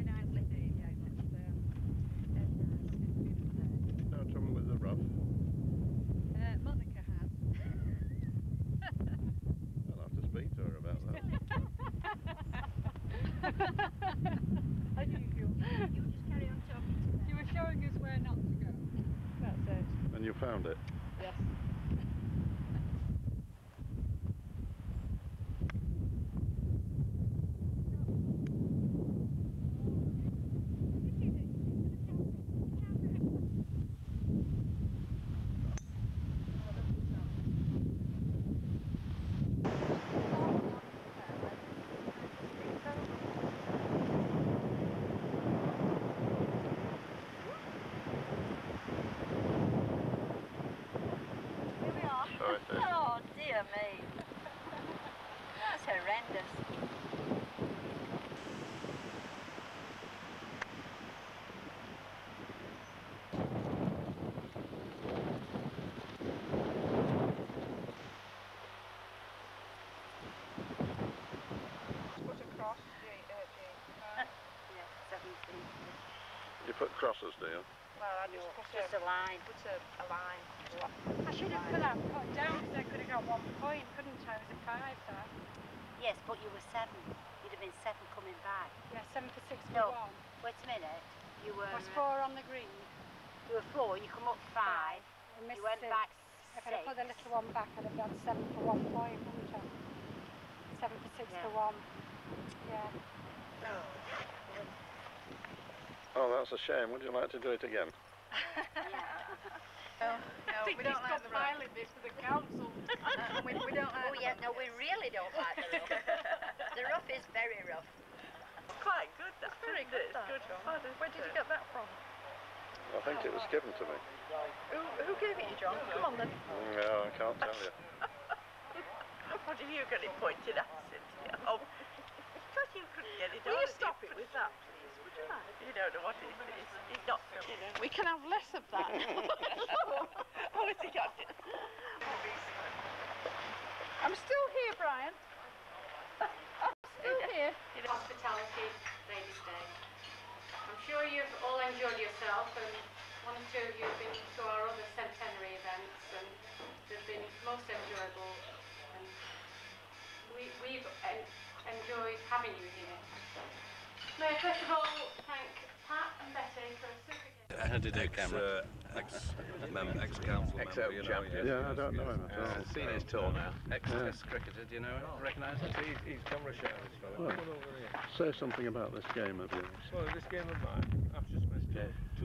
nicely done, yeah. No trouble with the rough. Monica has. I'll have to speak to her about that. How do you feel? You just carry on talking to them. You were showing us where not to go. That's it. And you found it? Yes. Oh dear me. That's horrendous. Put a cross, Yeah, 17. You put crosses, do you? Well, I just put Just a line. Put a line. I should have put that point down because I could have got 1 point, couldn't I? It was a 5 there. Yes, but you were 7. You'd have been 7 coming back. Yeah, 7 for 6 for No, 1. wait a minute. You were... Was 4 on the green. You were 4, you come up 5. I missed You went 6. back If I'd have 6. put the little one back, I'd have got 7 for 1 point, wouldn't I? 7 for 6 Yeah. for 1. Yeah. Oh, that's a shame. Would you like to do it again? No, we don't like the filing this for the council. we don't like no, we really don't like the rough. The rough is very rough. Quite good, that's very good. Good. Where did you get that from? I think it was given to me. Who gave it you, John? Come on then. No, I can't tell you. What have you got it pointed at, Cynthia? Oh, because you couldn't get it on. Will you stop it with that, please? Would you like? You don't know what it is. He's not, you know. We can have less of that. Oh, has he got it? I'm still here, Brian. I'm still here. Hospitality Ladies' Day. I'm sure you've all enjoyed yourself, and one or two of you have been to our other Centenary events, and they've been most enjoyable, and we've enjoyed having you here. May I first of all thank Pat and Betty for a super game. How did it, Cameron? Ex-council member, you know. Yeah, I don't know him at all. Seen his tour now. Ex-test cricketer, do you know him? Recognise him? He's camera shy, this fella. Well, Come on over here. say something about this game of yours. Well, this game of mine, I've just spent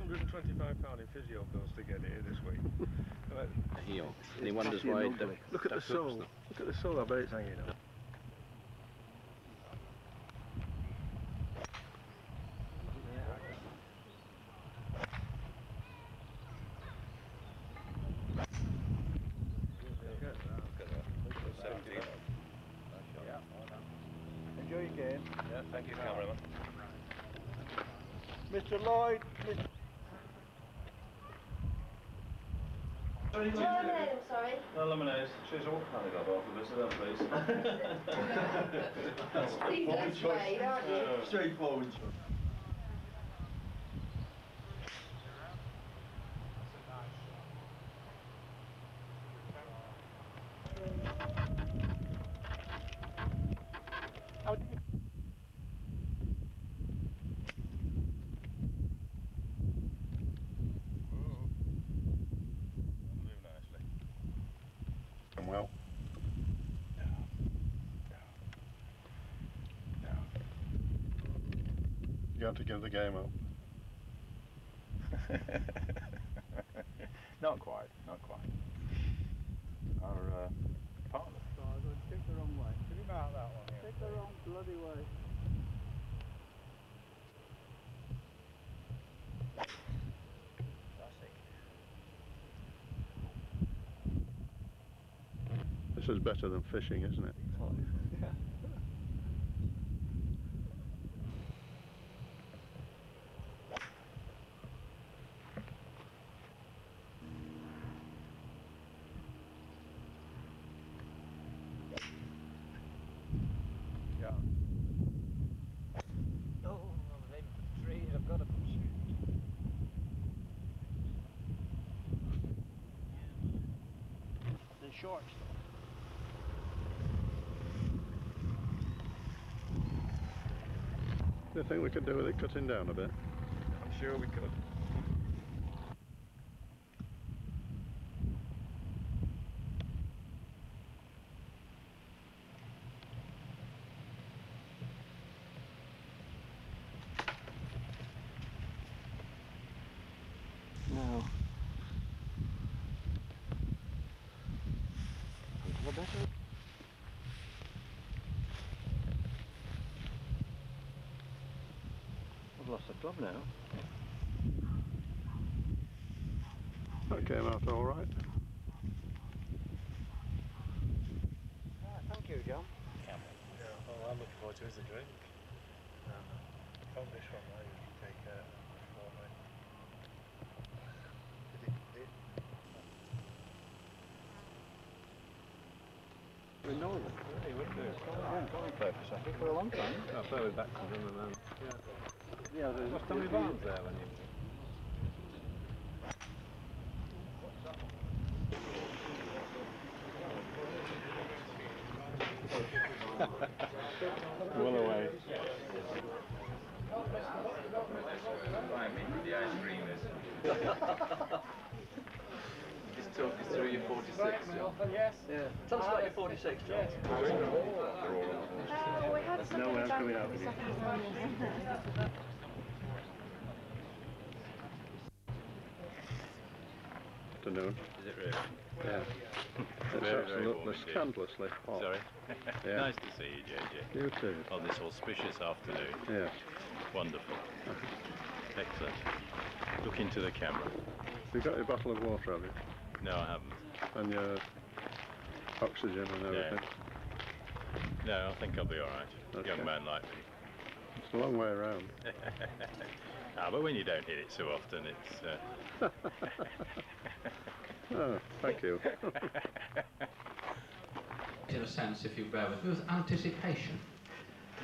£225 in physio bills to get here this week. Heel. And he wonders why... Look at the sole. Look at the sole, I bet it's hanging up. Enjoy your game. Yeah, thank you, cameraman. Mr. Lloyd. Lemonade, I'm sorry. No lemonade. She's all kind of got off of us, please. Please let's play, aren't you? Straightforward. Well. You got to give the game up. Not quite, not quite. Our partner. Take the wrong way. Can you mark that one here? Take the wrong bloody way. This is better than fishing, isn't it? Yeah. Oh, I'm aiming for the tree. I've got to shoot. The short stuff. Do you think we could do with it cutting down a bit? I'm sure we could. No. A better. I've lost the club now. That came out all right. Thank you, John. Yeah, oh, I'm looking forward to is a drink. From this one, I usually take for me. In Northern? Yeah, he would do. On purpose, I think, for a long time. I fell back to them and then, Yeah, there's lost Tommy Barnes there when you... well away. The ice cream is. Just talk us through your 46, John. Yes. Yeah. Tell us about your 46, John. We had something No, we're about coming out. Afternoon. Is it really? Yeah. It's Very, very absolutely warm indeed. scandalously hot. Sorry. Yeah. Nice to see you, JJ. You too. On this auspicious afternoon. Yeah. Wonderful. Excellent. Look into the camera. You got your bottle of water, have you? No, I haven't. And your oxygen and everything? No, I think I'll be all right. Okay. Young man like me. It's a long way around. But when you don't hit it so often, it's... Oh, thank you. In a sense, if you bear with me, with anticipation.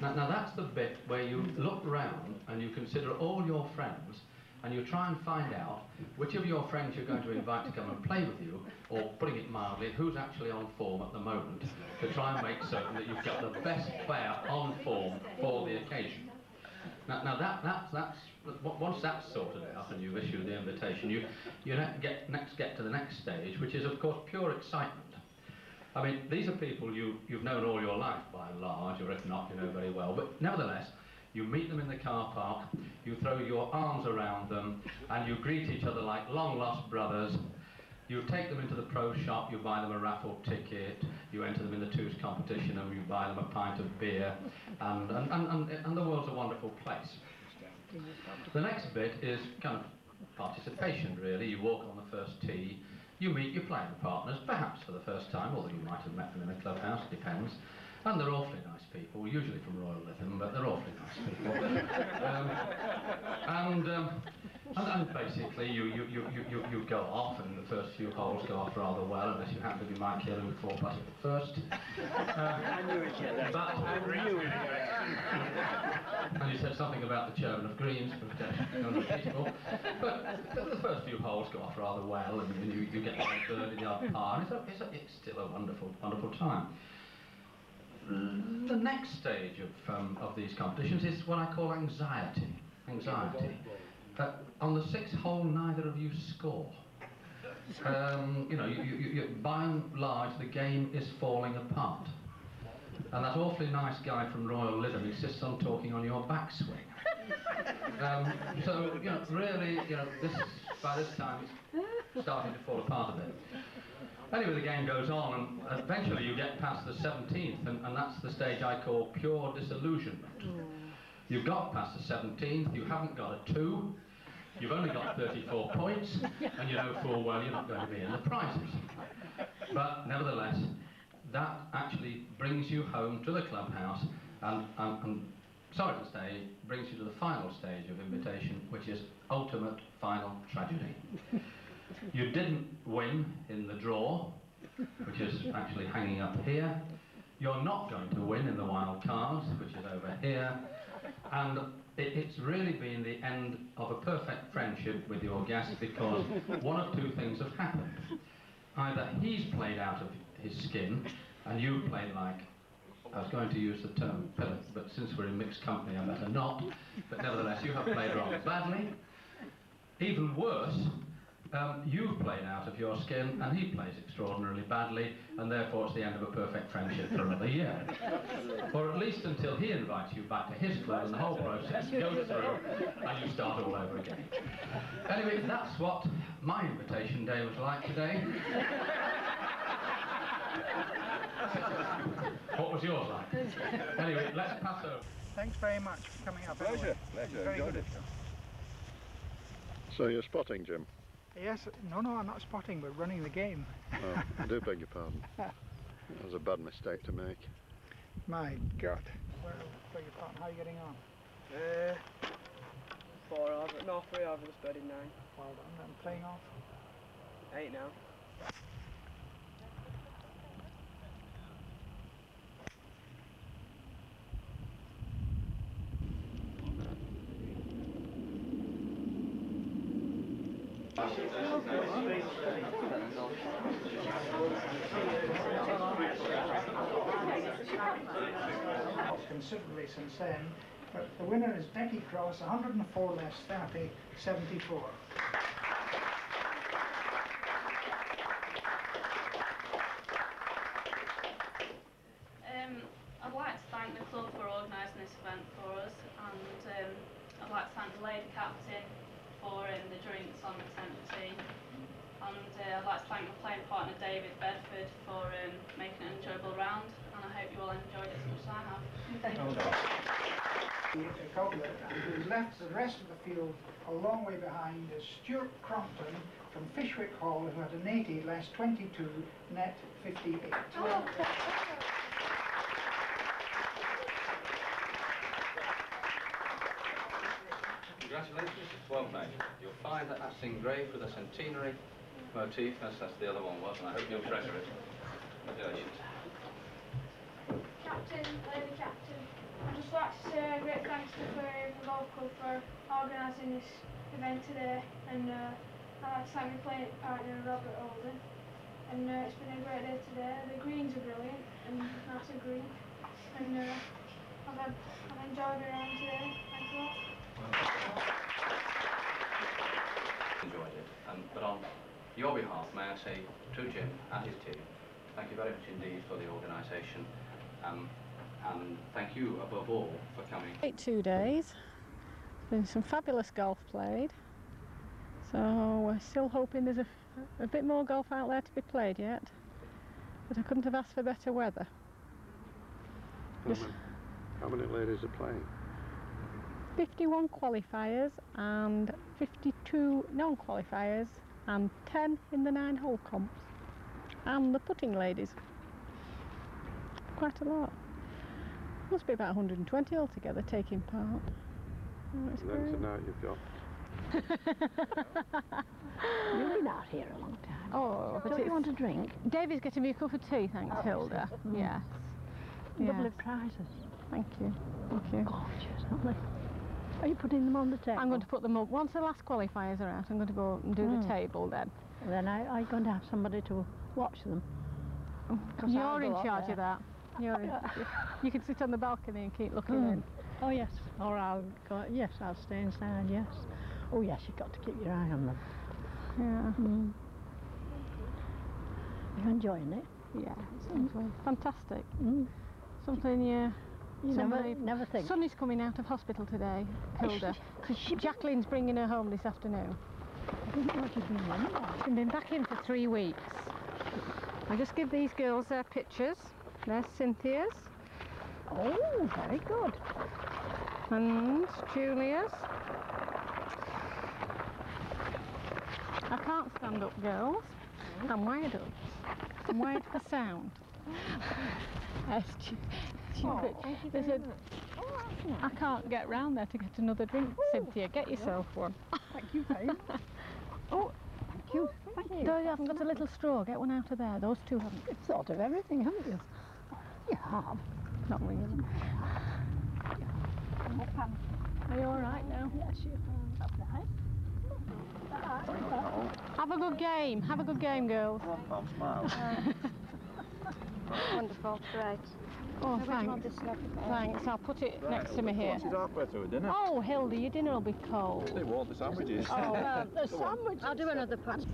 Now that's the bit where you look round and you consider all your friends and you try and find out which of your friends you're going to invite to come and play with you, or putting it mildly, who's actually on form at the moment, to try and make certain that you've got the best player on form for the occasion. Now that's once that's sorted out and you've issued the invitation, you next get to the next stage, which is of course pure excitement. I mean, these are people you've known all your life by and large, or if not, you know very well, but nevertheless, you meet them in the car park, you throw your arms around them, and you greet each other like long-lost brothers. You take them into the pro shop, you buy them a raffle ticket, you enter them in the twos competition and you buy them a pint of beer, and the world's a wonderful place. The next bit is kind of participation, really. You walk on the first tee, you meet your playing partners, perhaps for the first time, although you might have met them in a clubhouse, depends. And they're awfully nice people, usually from Royal Lytham, but they're awfully nice people. And basically you go off, and the first few holes go off rather well, unless you happen to be Mike Hill who four-putted it first. I knew it, And you said something about the chairman of greens, but unrepeatable. But the first few holes go off rather well, and you get one bird in your par, and it's still a wonderful, wonderful time. The next stage of these competitions is what I call anxiety. On the sixth hole, neither of you score. You know, by and large, the game is falling apart. And that awfully nice guy from Royal Lytham insists on talking on your backswing. So, you know, really, you know, by this time, it's starting to fall apart a bit. Anyway, the game goes on, and eventually you get past the 17th, and that's the stage I call pure disillusionment. You've got past the 17th, you haven't got a 2, you've only got 34 points, and you know full well you're not going to be in the prizes. But nevertheless, that actually brings you home to the clubhouse, and sorry to say, brings you to the final stage of invitation, which is ultimate final tragedy. You didn't win in the draw, which is actually hanging up here. You're not going to win in the wild cards, which is over here. And it's really been the end of a perfect friendship with your guest, because one of two things have happened. Either he's played out of his skin, and you've played like, I was going to use the term pillock, but since we're in mixed company, I better not. But nevertheless, you have played rather badly. Even worse, you've played out of your skin, and he plays extraordinarily badly, and therefore it's the end of a perfect friendship for another year. Or at least until he invites you back to his club, and the whole process goes through, and you start all over again. Anyway, that's what my invitation day was like today. What was yours like? Anyway, let's pass over. Thanks very much for coming up. Pleasure. Very good of you. So you're spotting, Jim? Yes, no, I'm not spotting, we're running the game. Oh, I do beg your pardon. That was a bad mistake to make. My God. Well, beg your pardon, how are you getting on? 4 over, no, 3 over the spread in 9. Well done, and playing off? 8 now. Considerably since then, but the winner is Becky Cross, 104 less 30, 74. I'd like to thank the club for organising this event for us, and I'd like to thank the lady captain for the drinks on the 10th tee, and I'd like to thank my playing partner David Bedford for making an enjoyable round, and I hope you all enjoyed it as much as I have. The cobbler, who's left the rest of the field a long way behind, is Stuart Crompton from Fishwick Hall, who had an 80 less 22, net 58. Congratulations, well played. You'll find that that's engraved with a Centenary motif, as the other one was, and I hope you'll treasure it. Congratulations. Captain, lady captain. I'd just like to say a great thanks to Fairhaven Golf Club for organising this event today, and I'd like to thank my playing partner Robert Holden. And it's been a great day today. The greens are brilliant and nice and green, and I've enjoyed it around today. Thanks a lot. Enjoyed it, but on your behalf, may I say to Jim and his team, thank you very much indeed for the organisation, and thank you above all for coming. 2 days, been some fabulous golf played, so we're still hoping there's a bit more golf out there to be played yet, but I couldn't have asked for better weather. How many ladies are playing? 51 qualifiers and 52 non-qualifiers and 10 in the 9-hole comps and the putting ladies. Quite a lot. Must be about 120 altogether taking part. Oh, it's great. Tonight you've got. You've been out here a long time. Oh, but don't you want a drink? Davy's getting me a cup of tea, thanks, Hilda. Yes. Lovely prizes. Thank you. Thank you. Gorgeous, aren't they? Are you putting them on the table? I'm going to put them up. Once the last qualifiers are out, I'm going to go and do the table then. Then I'm going to have somebody to watch them. You're in charge of that. You can sit on the balcony and keep looking in. Oh yes, or I'll go. Yes, I'll stay inside. Yes. Oh yes, you've got to keep your eye on them. Yeah. You're enjoying it? Yeah, it's fantastic. Something you never think. Sonny's coming out of hospital today, Hilda. Jacqueline's bringing her home this afternoon. I didn't know she'd been in. She's been back in for 3 weeks. I'll just give these girls their pictures. There's Cynthia's. Oh, very good. And Julia's. I can't stand up, girls. I'm wired up. I'm wired for sound. I can't get round there to get another drink. Cynthia, get yourself one. Thank you very much. Oh, thank you. Thank you. No, you haven't got a little straw. Get one out of there. Those two haven't. You've thought of everything, haven't you? You have. Not really. Are you all right now? Yes, you are. Have a good game. Have a good game, girls. I'm smiling. Wonderful, great. Oh, thanks. Thanks. I'll put it next to me here. She's halfway through dinner. Oh, Hilda, your dinner will be cold. They want the sandwiches. Oh, the sandwiches. I'll do another patch.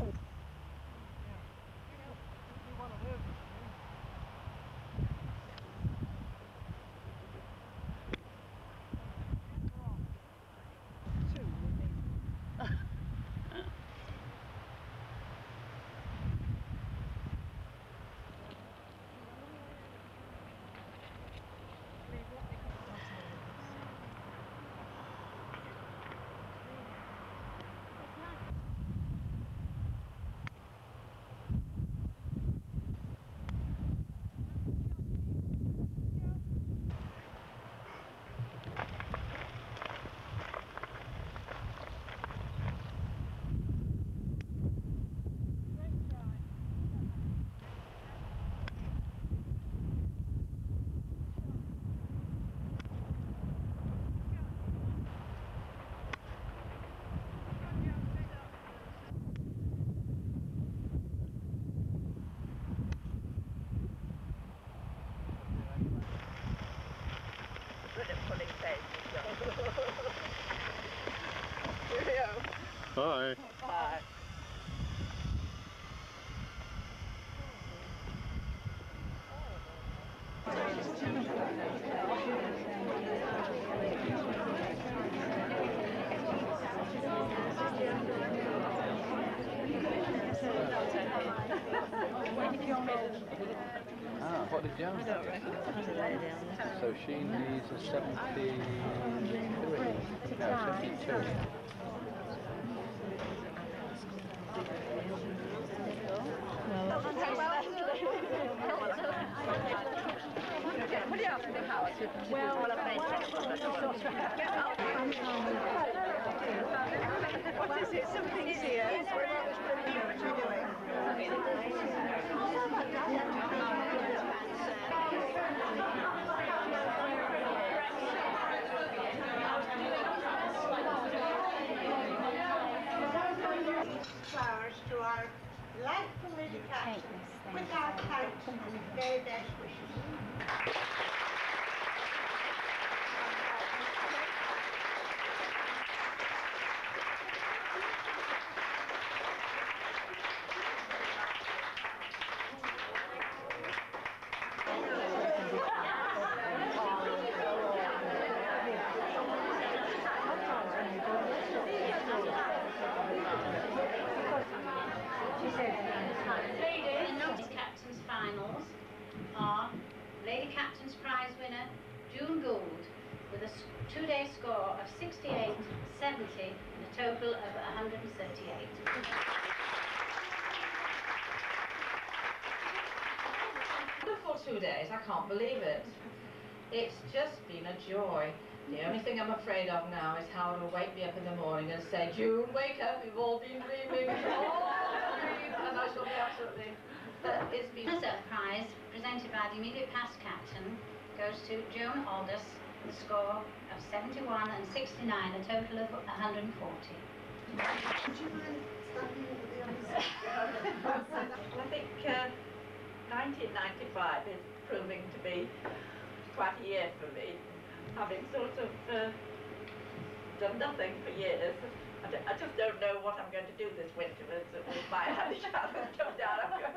Hi. Hi. What did Joan do? So she needs a 73. No, 72. What is it? Something's here. Like for Lady Captain, with our thanks and very best wishes. The Captain's finals are Lady Captain's prize winner, June Gould, with a two-day score of 68, 70, and a total of 138. Wonderful 2 days, I can't believe it. It's just been a joy. The only thing I'm afraid of now is how it'll wake me up in the morning and say, June, wake up, we've all been dreaming. Oh, dream, and I shall be absolutely... it's been... The reserve prize, presented by the immediate past captain, goes to Joan Aldous, with a score of 71 and 69, a total of 140. Would you mind standing over the other side? I think 1995 is proving to be quite a year for me, having sort of done nothing for years. I just don't know what I'm going to do this winter with my handicap has come down. I'm going to...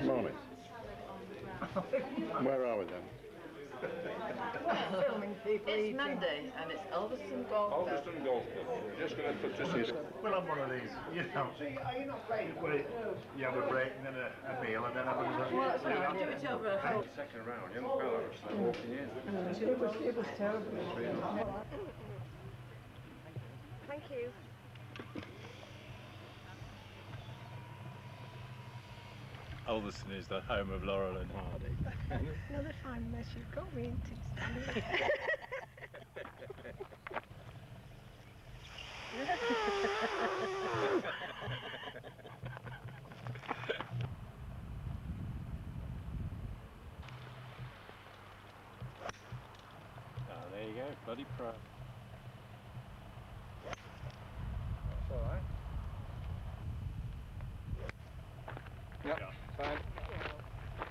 Morning. Where are we then? Filming people It's Monday and it's Alderson Golf Club. Alderson Golf Club. We're just going to put this in. Well, I'm one of these, you know. You have a break and then a meal and then have another. Well, that's right, do it over a whole... Second round, young fella was like walking in. It was terrible. Thank you. Alderson is the home of Laurel and Hardy. Another fine mess you've got me into. There you go, bloody pro. That's all right. Yep, fine.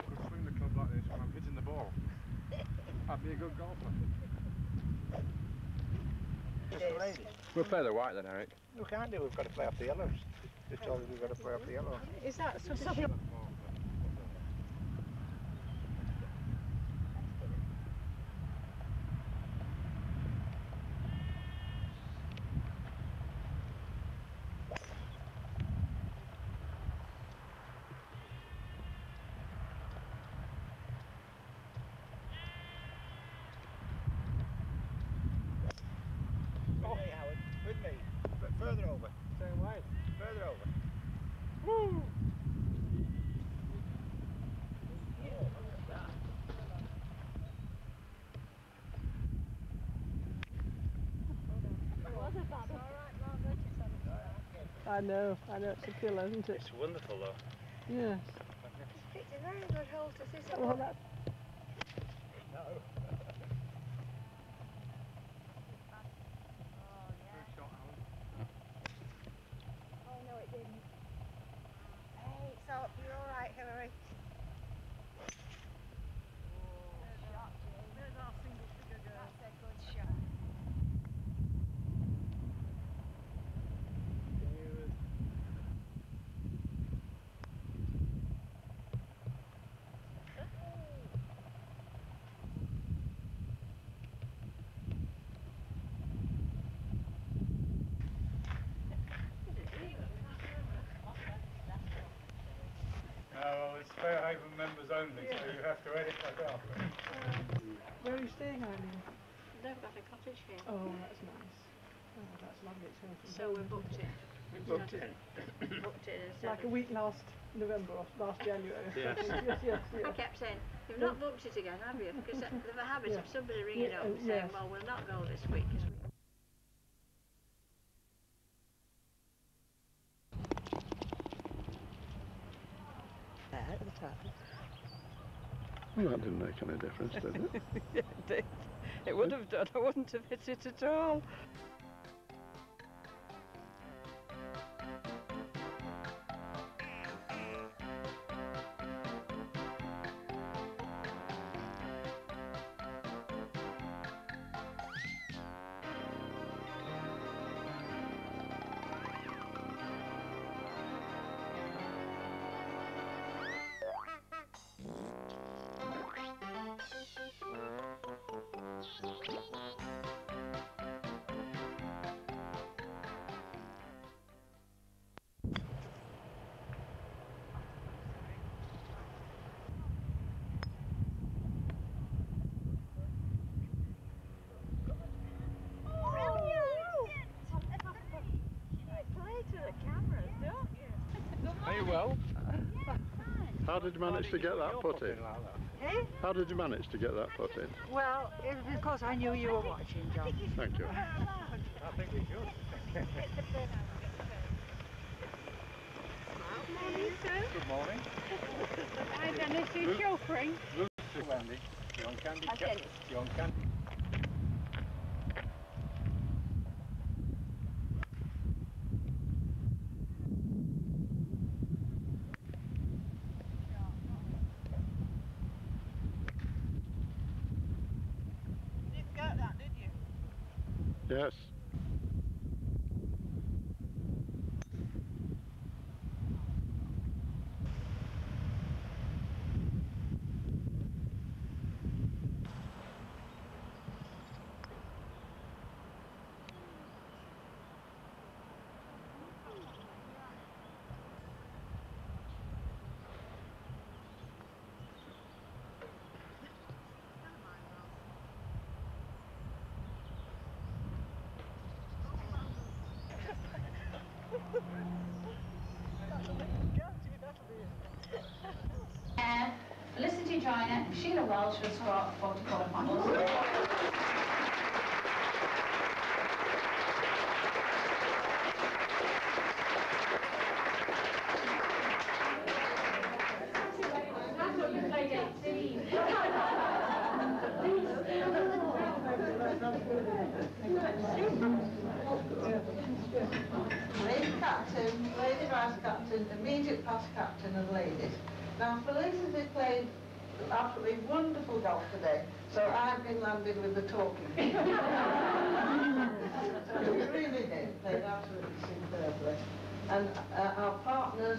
Could swing the club like this when I'm hitting the ball. I'd be a good golfer. Just the lady. We'll play the white then, Eric. We can't do, we've got to play off the yellows. They told us we've got to play off the yellows. Is that sort of... With me, but further over. Same way. Further over. Woo! I know, it's a killer, isn't it? It's wonderful though. Yes. It's a very good hole to sit on. Well, that... No. Oh no, it didn't. Hey, so you're all right, Hillary. There's our single figure girl. That's a good shot. Well, it's Fairhaven members only, so you have to edit that up. Where are you staying, Eileen? They've got a cottage here. Oh, that's nice. Oh, that's lovely. It's So we're booked in. Booked in. Booked in instead Like a of... week last November or last January. Yes. Yes. I kept saying, you've not booked it again, have you? Because they've a habit of somebody ringing up and saying, well, we'll not go this week. There at the top. Well, that didn't make any difference, did it? It did. It would have done. I wouldn't have hit it at all. Are you well? How did you manage to get that put in? Eh? How did you manage to get that put in? Well, it was because I knew you were watching, John. Thank you. I think we should. Good morning. Hi Dennis, you chauffeuring? Lucy, Wendy. Young Candy. Hi Dennis. Young Candy. Yes. Felicity Joyner, Sheila Welsh with Scott Watercolour Models. Lady captain, lady vice captain, immediate past captain and ladies. Now Felicity played absolutely wonderful golf today, so I've been landed with the talking. She really did, played absolutely superbly. And our partners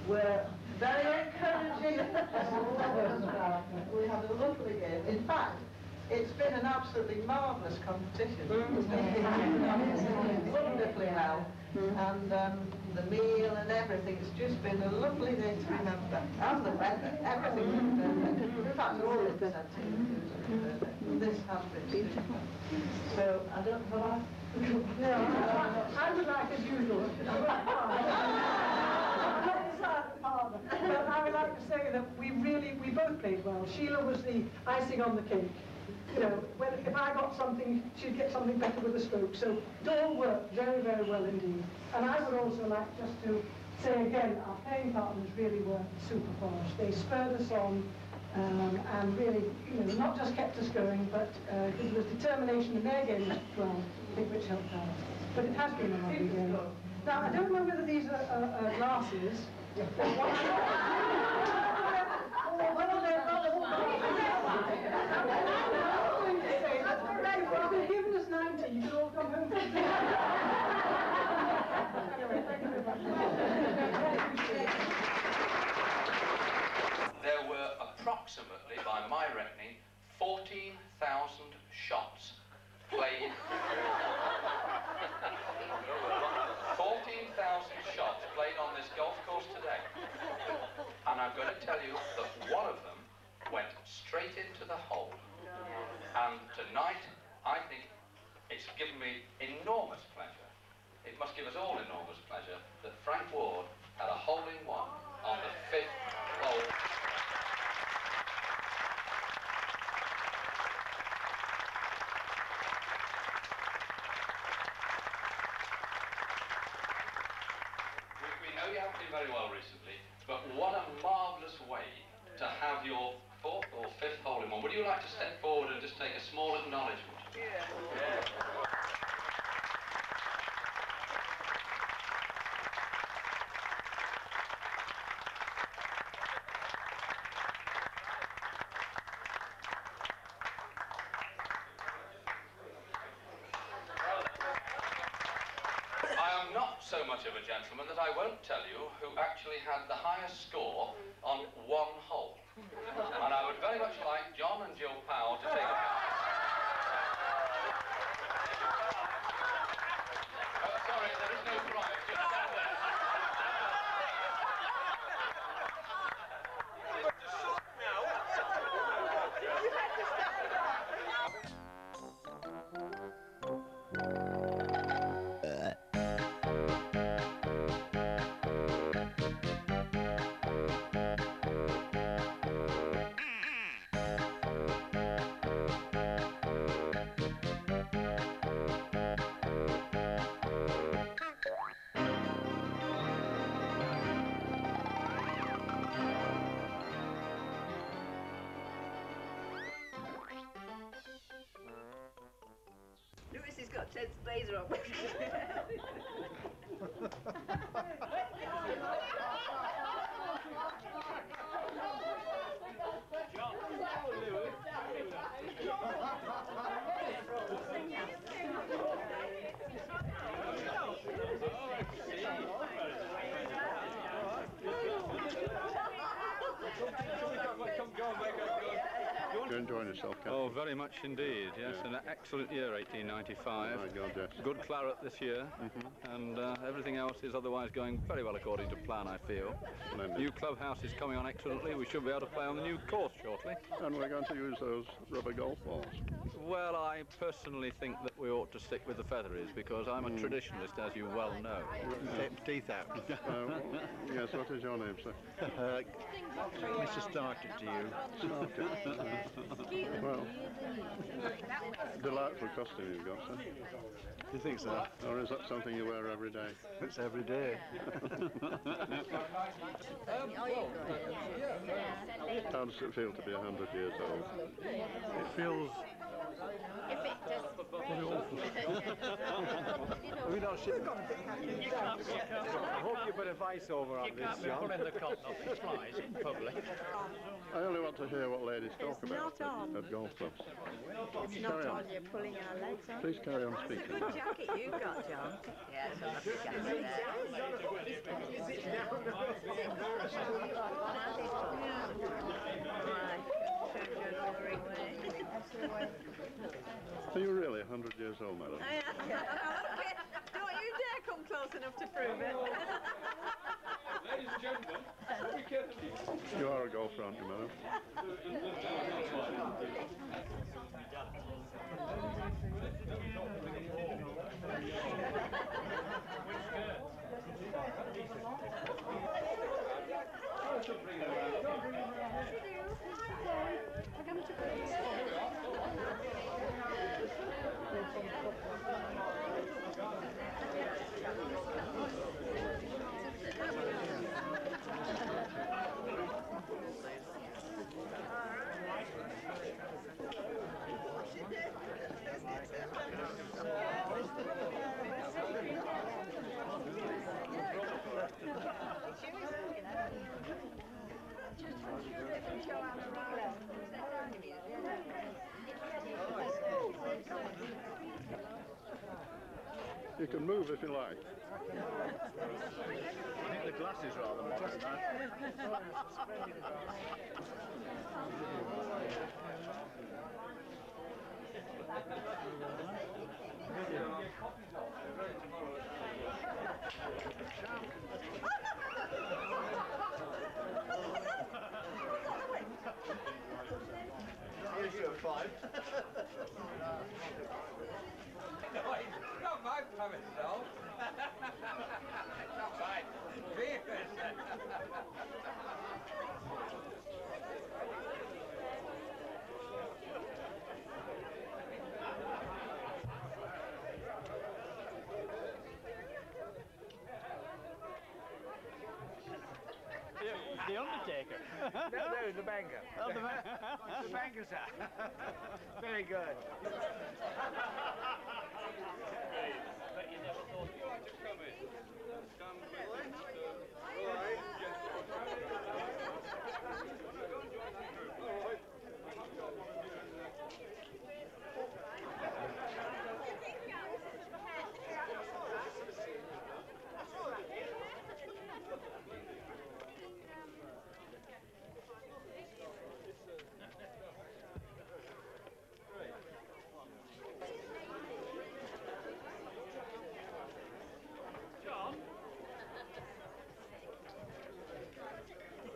were very encouraging. We had a lovely game. In fact, it's been an absolutely marvellous competition. Wonderfully held. And the meal and everything, it's just been a lovely day to remember. And the weather, everything was perfect. In fact, all of the this has been beautiful. So, I don't know. No, I would like, as usual, but I would like to say that we both played well. Sheila was the icing on the cake. You know, if I got something, she'd get something better with a stroke. So it all worked very, very well indeed. And I would also like just to say again, our playing partners really were super for us. They spurred us on and really, you know, not just kept us going, but there was determination in their game as well, I think, which helped out. But it has been a lovely game. Now, I don't know whether these are glasses. They've given us 90, you can all come home. Anyway, thank you very much. There were approximately, by my reckoning, 14,000 shots played. 14,000 shots played on this golf course today. And I'm going to tell you that one of them went straight into the hole. And tonight, I think it's given me enormous pleasure. It must give us all enormous pleasure that Frank Ward had a hole-in-one on the 5th hole. We know you haven't been very well recently, but what a marvellous way to have your 4th or 5th hole-in-one. Would you like to step forward and just take a small acknowledgement? Yeah. I am not so much of a gentleman that I won't tell you who actually had the highest score on one hole. And I would very much like John and Jill Powell to take a sorry, there is no prize, just stand there. Lewis has got Ted's blazer on. You're enjoying yourself, Captain? Oh, very much indeed, yes. An excellent year, 1895. My God, yes. Good claret this year, and everything else is otherwise going very well according to plan, I feel. Splendid. New clubhouse is coming on excellently. We should be able to play on the new course shortly. And we're going to use those rubber golf balls. Well, I personally think that we ought to stick with the featheries because I'm a traditionalist, as you well know. Take the teeth out. Yes, what is your name, sir? Mr. Starkey to you. Starkey. Well, delightful costume you've got, sir. You think so? Or is that something you wear every day? It's every day. How does it feel to be 100 years old? It feels very awful. Have you not seen? I hope you put a vice over on this, John. Pulling the cotton off his flies in public. I only want to hear what ladies talk about at golf clubs. It's not on you pulling our legs on. Please carry on speaking. It's a good jacket you've got, John. Yeah, it's a lovely jacket Are you really 100 years old, madam? Don't you dare come close enough to prove it. Ladies and gentlemen, be careful. You are a golfer, aren't you, madam? You can move if you like. I think the glass is rather modern, climb. No, it's not my parasol. Not mine. Beaver's. The Undertaker. No, the banker. Oh, the The banker, sir. Very good. Bet you never thought You like to come in? Come quickly. All right.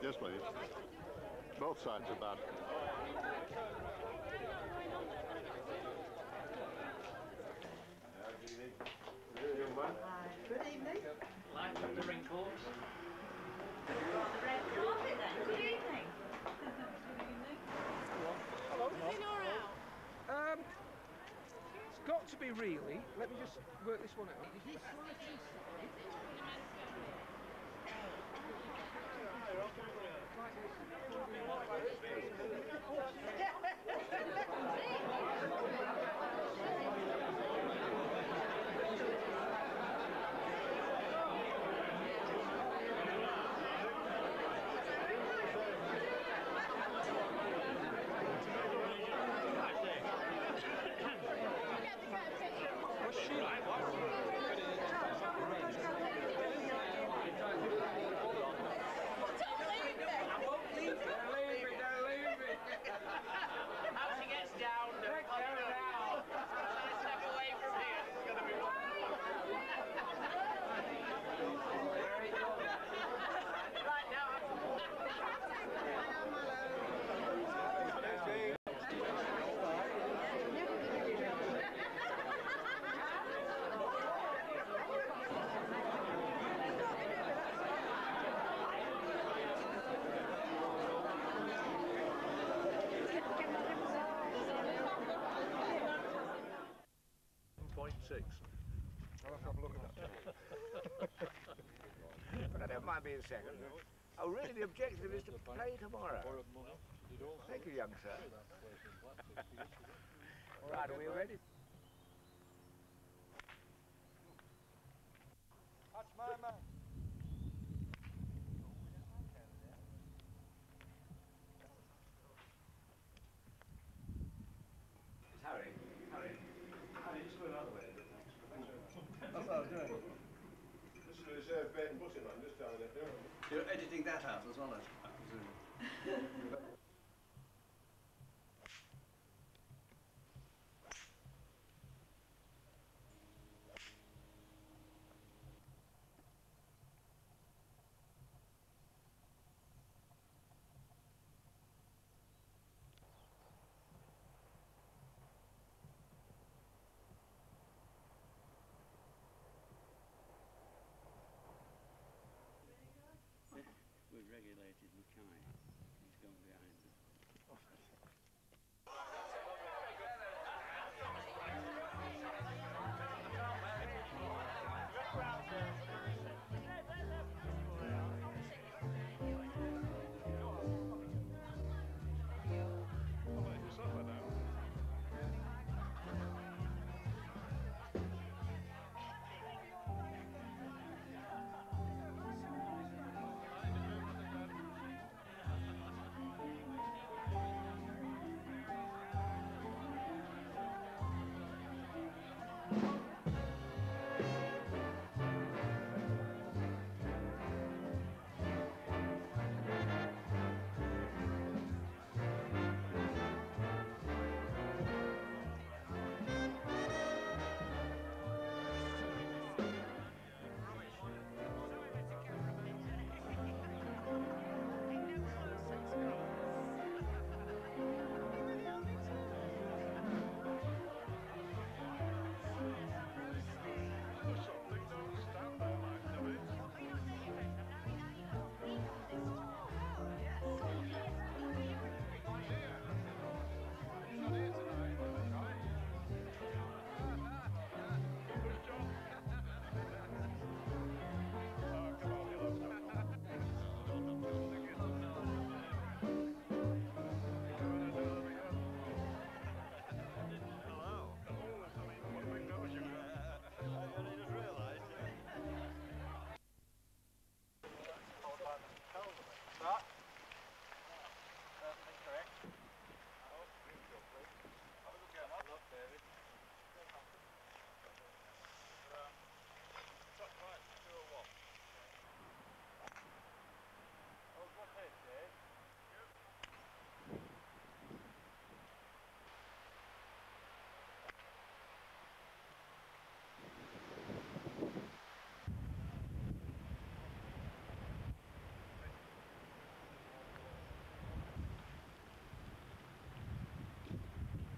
Yes, please. Both sides are bad. Good evening. Light from the wrinkles. The red carpet then. Good evening. Hello. In or out? It's got to be really. Let me just work this one out. I'll have to have a look at that. But I don't mind being second. Oh, really, the objective is to play tomorrow. Thank you, young sir. All right, are we ready? That's my man. Harry, just go another way. That's what I was doing. This is a reserve bed and button line, just down there. You're editing that out as well, I presume. We regulated Mackay. He's gone behind us.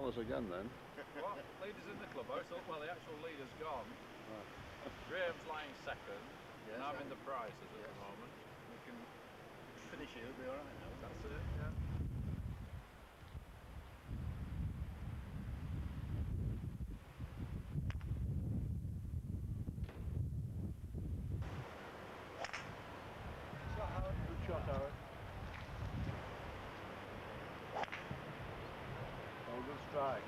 tell us again then. Well, leaders in the clubhouse, well, the actual leader's gone. Graham's lying second, and I'm in the prizes at the moment. We can finish it, it'll be alright now. That's it, yeah. Good shot, Howard. Oh, good strike.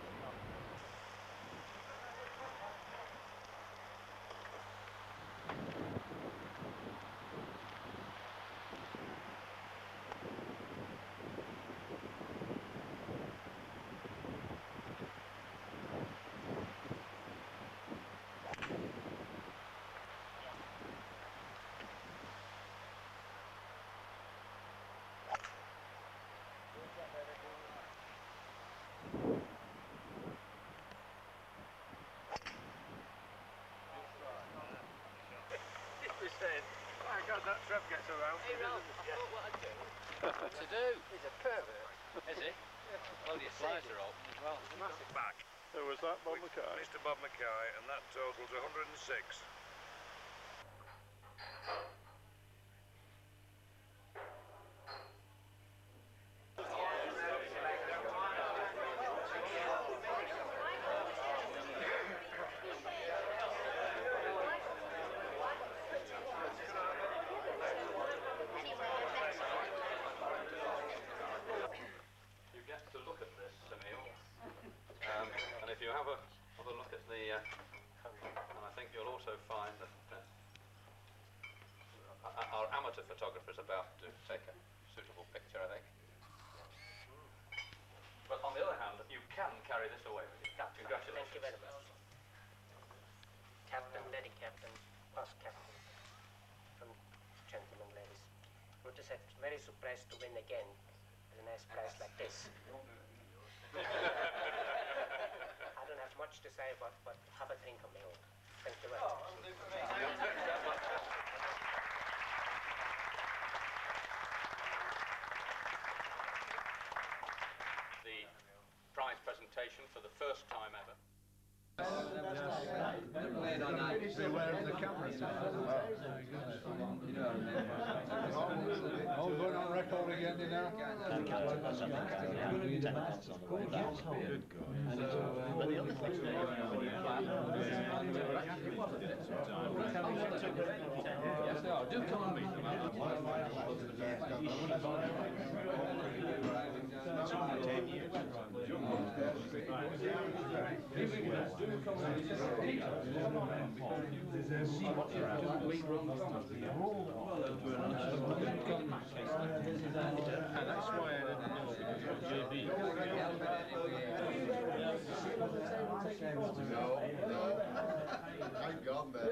My God, that Trev gets around. Hey Ralph, I thought what I'd do. What to do? He's a pervert. Is he? Well, your slides are open as well. Massive back. Who was that, Bob Mackay? Mr. Bob Mackay, and that totals 106. You get to look at this, Emil, and if you have a look at the, and I think you'll also find that our amateur photographer is about to take a suitable picture, I think. But on the other hand, you can carry this away with you. Congratulations. Thank you very much. Captain, lady captain, past captain, from gentlemen, ladies. We're just very surprised to win again with a nice prize like this. I don't have much to say, but have a drink on my own. Thank you very much. The prize presentation for the first time ever. Beware of the cameras. All going on record again, you know? Yes, they are. Do come and meet them. And that's why I didn't know, because of JB. Thank God, man.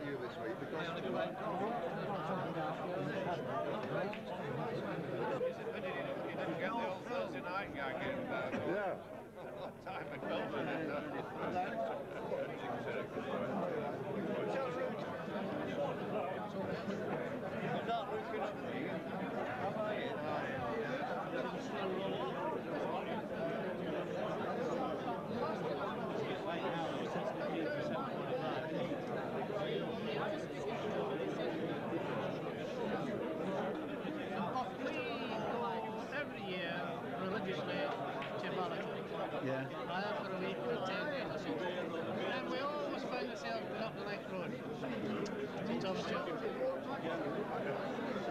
You this week because It's a pity you didn't get the old Thursday night gag in there. Yeah. A long time ago. Every year, religiously, to Valentine. Yeah. I have for a week for 10 days or so. And we always find ourselves going up the Lake Road to Thomas Church.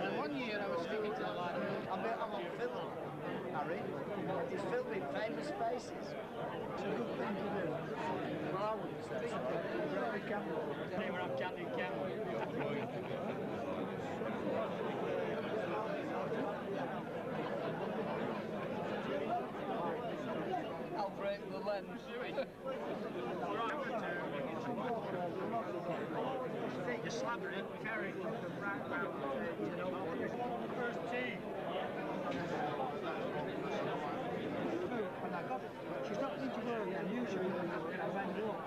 And one year I was speaking to the lad. I'm on film, Harry. He's filming famous faces. It's a good thing to do. Well, I wouldn't say so. Grab the camera. They were up chatting camera. I'll break the lens. You slabber it, carry it right round, you know, on the first tee. When I got it, she's not into her again. Usually I rang up.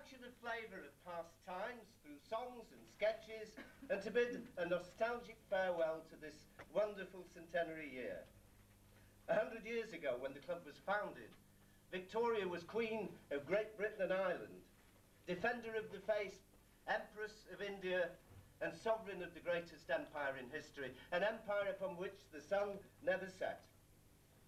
capture the flavour of past times through songs and sketches, and to bid a nostalgic farewell to this wonderful centenary year. 100 years ago, when the club was founded, Victoria was Queen of Great Britain and Ireland, Defender of the Faith, Empress of India, and Sovereign of the greatest empire in history, an empire upon which the sun never set.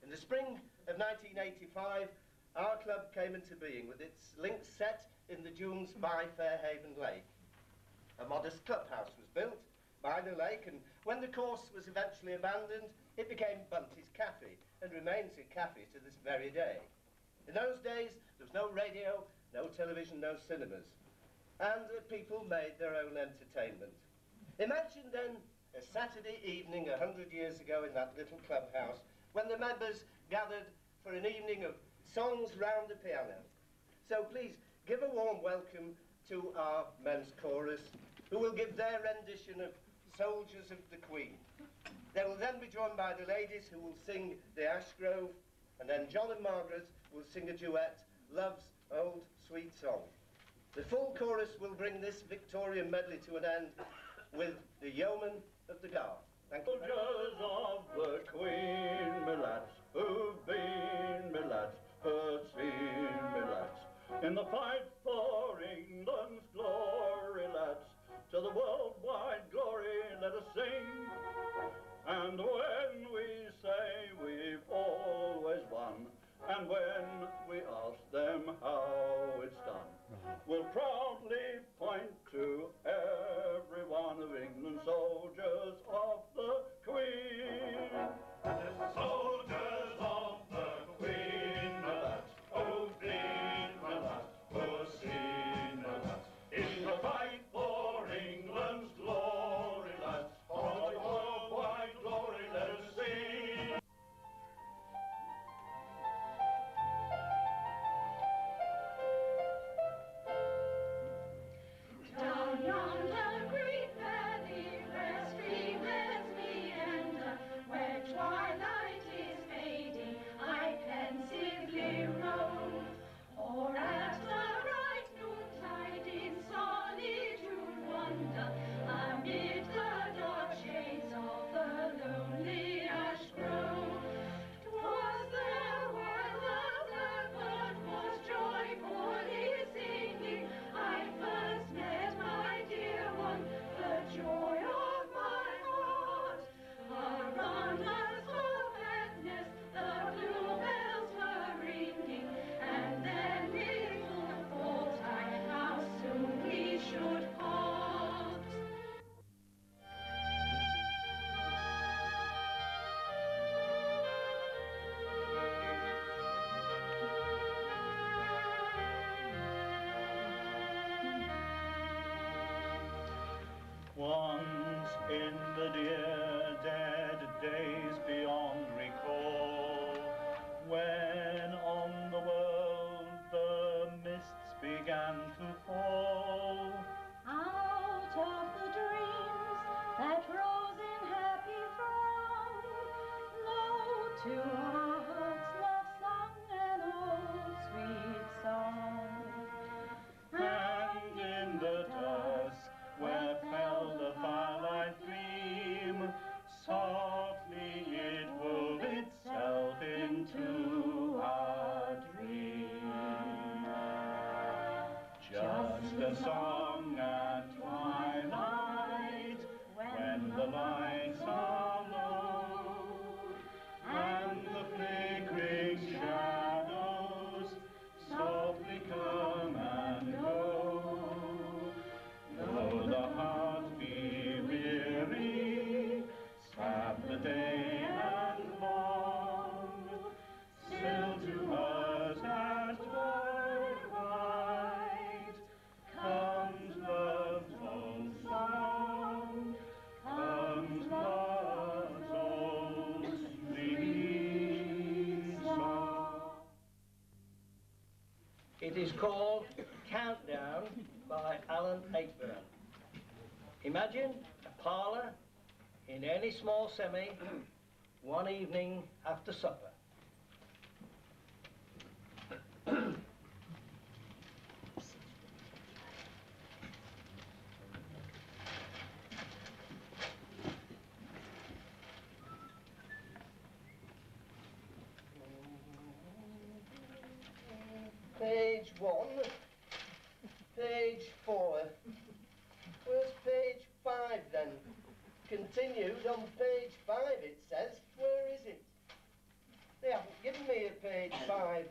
In the spring of 1985, our club came into being with its links set in the dunes by Fairhaven Lake. A modest clubhouse was built by the lake, and when the course was eventually abandoned, it became Bunty's Cafe, and remains a cafe to this very day. In those days, there was no radio, no television, no cinemas, and people made their own entertainment. Imagine then a Saturday evening 100 years ago in that little clubhouse, when the members gathered for an evening of songs round the piano. So please, give a warm welcome to our men's chorus, who will give their rendition of Soldiers of the Queen. They will then be joined by the ladies, who will sing the Ashgrove, and then John and Margaret will sing a duet, Love's Old Sweet Song. The full chorus will bring this Victorian medley to an end with the Yeomen of the Guard. Thank you. Soldiers of the Queen, me lads, who've been, me lads, who've seen, me lads, in the fight for England's glory, lads, to the worldwide glory let us sing. And when we say we've always won, and when we ask them how it's done, we'll proudly point to every one of England's soldiers of the Queen. Soldiers of the Queen, my lads, who've been, my lads, who've seen, my lads, in the fight for England's glory, lads, for the worldwide glory let us sing. Down yonder great valley where streamlets meander, where twilight is fading, I pensively roam. Or at the bright noontide in solitude wander, amid the dark shades of the lonely ash grove. 'Twas there while the blackbird was joyfully singing, I first met my dear one, the joy of my heart. Around us of gladness the bluebells were ringing, and then little thought I how soon we should part. Once in the dear dead days beyond recall, when on the world the mists began to fall, Out of the dreams that rose in happy throng, lo, to our hearts love sung an old sweet song. and in the dusk where fell the firelight gleam, softly it wove itself into our dream. Just a song at twilight, when the lights are low, and the flickering shadows softly come and go. Though the heart be weary, sad the day and long, still to us at twilight comes love's old song, comes love's old sweet song. It is called Countdown by Alan Ayckbourn. Imagine a parlour in any small semi one evening after supper. page 1, page 4. Where's page 5 then? Continued on page 5 it says. Where is it? They haven't given me a page 5.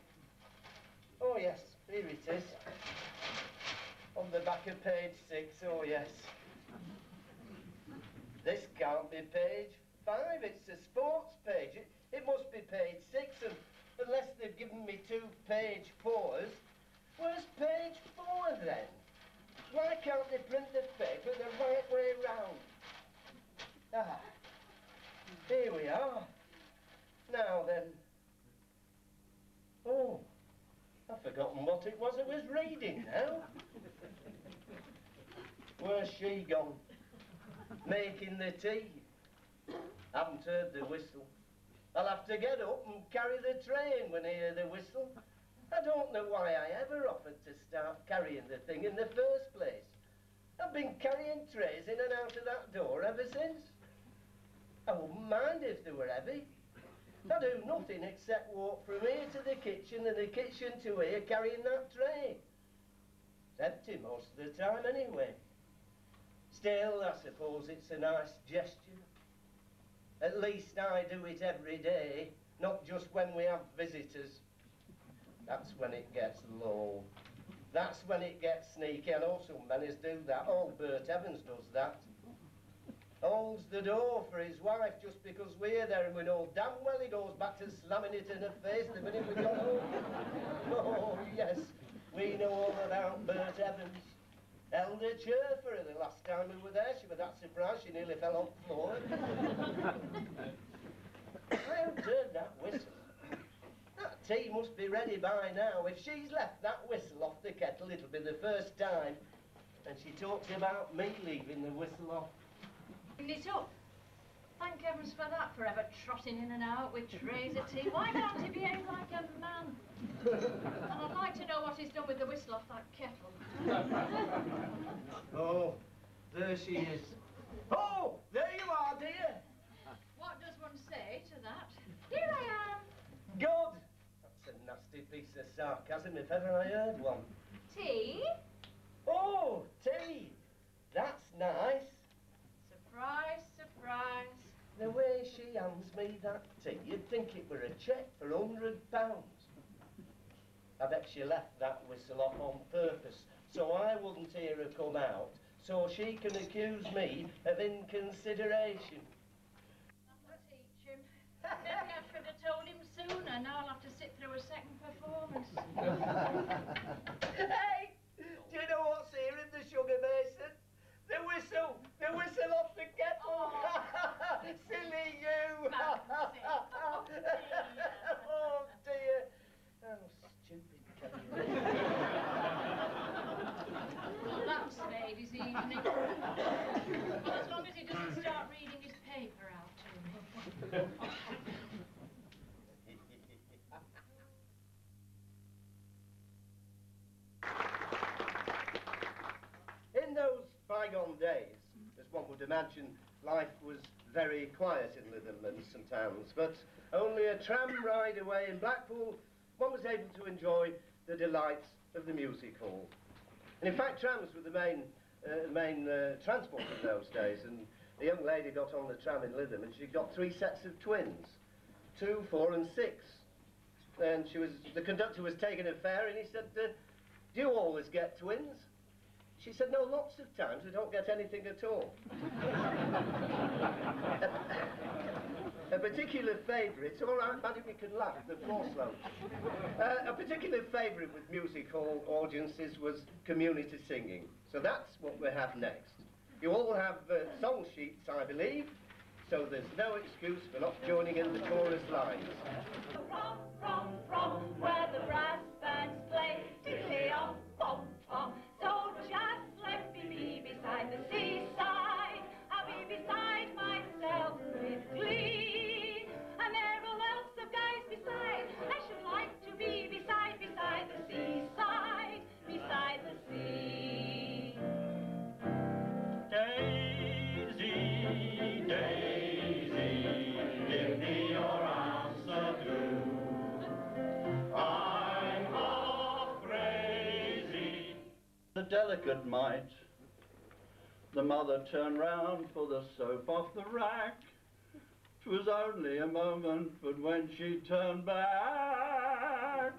Oh yes, here it is. On the back of page 6, oh yes. This can't be page 5, it's a sports page. It must be page 6, and unless they've given me 2 page 4s. Where's page 4 then? Why can't they print the paper the right way round? Ah, here we are. Now then. Oh, I've forgotten what it was I was reading now. Where's she gone? Making the tea. Haven't heard the whistle. I'll have to get up and carry the train when I hear the whistle. I don't know why I ever offered to start carrying the thing in the first place. I've been carrying trays in and out of that door ever since. I wouldn't mind if they were heavy. I do nothing except walk from here to the kitchen and the kitchen to here carrying that tray. It's empty most of the time anyway. Still, I suppose it's a nice gesture. At least I do it every day, not just when we have visitors. That's when it gets low. That's when it gets sneaky. I know some men do that. Oh, Bert Evans does that. Holds the door for his wife just because we're there, and we know damn well he goes back to slamming it in her face the minute we go home. Oh, yes, we know all about Bert Evans. Held a chair for her the last time we were there. She was that surprised she nearly fell on the floor. I haven't heard that whistle. That tea must be ready by now. If she's left that whistle off the kettle, it'll be the first time. And she talks about me leaving the whistle off. It up. Thank heavens for that, forever trotting in and out with trays of tea. Why can't he behave like a man? And I'd like to know what he's done with the whistle off that kettle. Oh, there she is. Oh, there you are, dear. What does one say to that? Here I am. Good. That's a nasty piece of sarcasm if ever I heard one. Tea? Oh, tea. That's nice. Surprise, surprise. The way she hands me that tea, you'd think it were a cheque for £100. I bet she left that whistle off on purpose, so I wouldn't hear her come out, so she can accuse me of inconsideration. That'll teach him. Maybe I should have told him sooner. Now I'll have to sit through a second performance. Hey, do you know what's here in the sugar basin? The whistle off the kettle. Oh. Silly you. Oh dear. Oh, stupid Kelly. Well, that's made his evening. Well, as long as he doesn't start reading his paper out to me. In those bygone days, as one would imagine, life was very quiet in Lytham and St Anne's, but only a tram ride away in Blackpool, one was able to enjoy the delights of the music hall. And in fact, trams were the main transport in those days, and a young lady got on the tram in Lytham and she got 3 sets of twins, 2, 4 and 6. And the conductor was taking her fare and he said, do you always get twins? She said, no, lots of times we don't get anything at all. A particular favourite, it's all right, Madam, you can laugh, the floor's low. A particular favourite with music hall audiences was community singing. So that's what we have next. You all have song sheets, I believe, so there's no excuse for not joining in the chorus lines. From where the brass bands play, tiddly-om, pom, pom. So just let me be beside the seaside. I'll be beside myself with glee. And there are lots of guys beside. I should like to be beside the seaside, beside the sea. Daisy, Daisy, give me your answer too. I'm afraid delicate mite. The mother turned round for the soap off the rack. 'Twas only a moment, but when she turned back,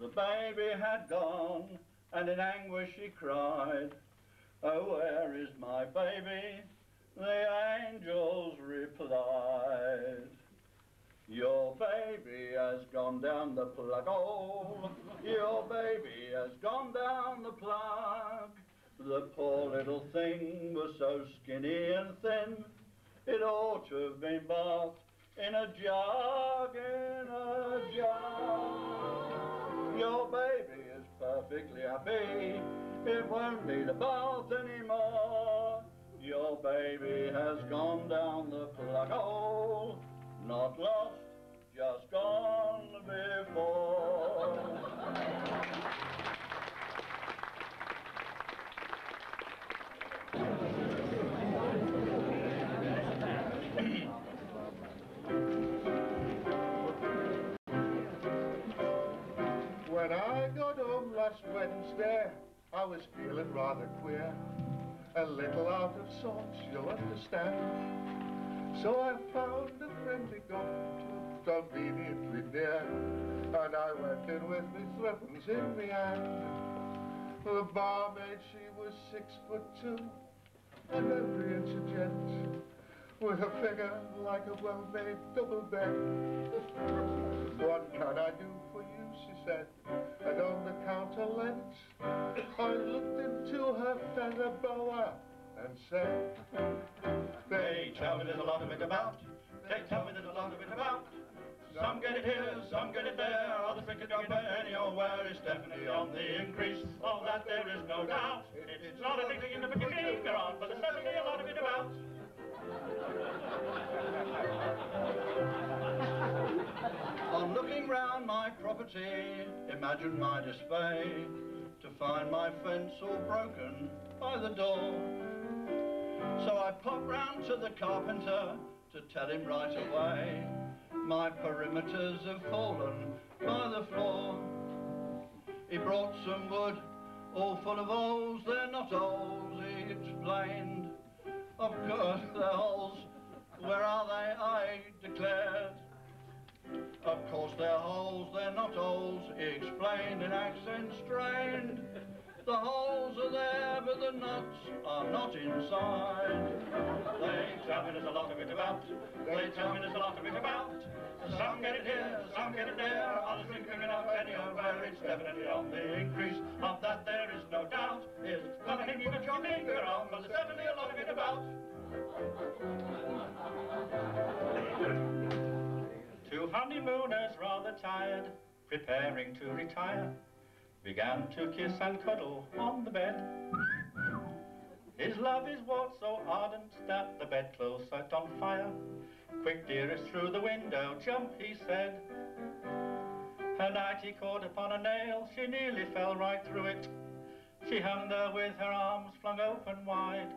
the baby had gone, and in anguish she cried, "Oh, where is my baby?" The angels replied, "Your baby has gone down the plug hole. Your baby has gone down the plug." The poor little thing was so skinny and thin, it ought to have been bathed in a jug, in a jug. Your baby is perfectly happy, it won't need a bath anymore. Your baby has gone down the plug hole, not lost, just gone before. When I got home last Wednesday, I was feeling rather queer, a little out of sorts, you'll understand. So I found a friendly doctor conveniently near, and I went in with me threepence in me hand. The barmaid, she was 6'2", and every inch a gent, with a figure like a well-made double bed. "What can I do for you?" she said, and on the counter leant. I looked into her feather boa and said, They tell me there's a lot of it about. They tell me there's a lot of it about. Some get it here, some get it there. Others think it don't anywhere. It's definitely on the increase. Of that there is no doubt. It's not a thing that you can put your finger on, but there's certainly a lot of it about. On looking round my property, imagine my dismay to find my fence all broken by the door. So I popped round to the carpenter to tell him right away, my perimeters have fallen by the floor. He brought some wood, all full of holes. They're not holes, he explained. Of course they're holes. Where are they? I declared. Of course they're holes, they're not holes, he explained in accent strained. The holes are there, but the nuts are not inside. They tell me there's a lot of it about. They tell me there's a lot of it about. Some get it here, some get it there. Others think picking up anywhere. It's definitely on the increase. Of that there is no doubt. It's nothing you put your finger on, but there's definitely a lot of it about. Two honeymooners, rather tired, preparing to retire, began to kiss and cuddle on the bed. His love is what so ardent that the bedclothes set on fire. "Quick, dearest, through the window jump," he said. Her nightie caught upon a nail, she nearly fell right through it. She hung there with her arms flung open wide.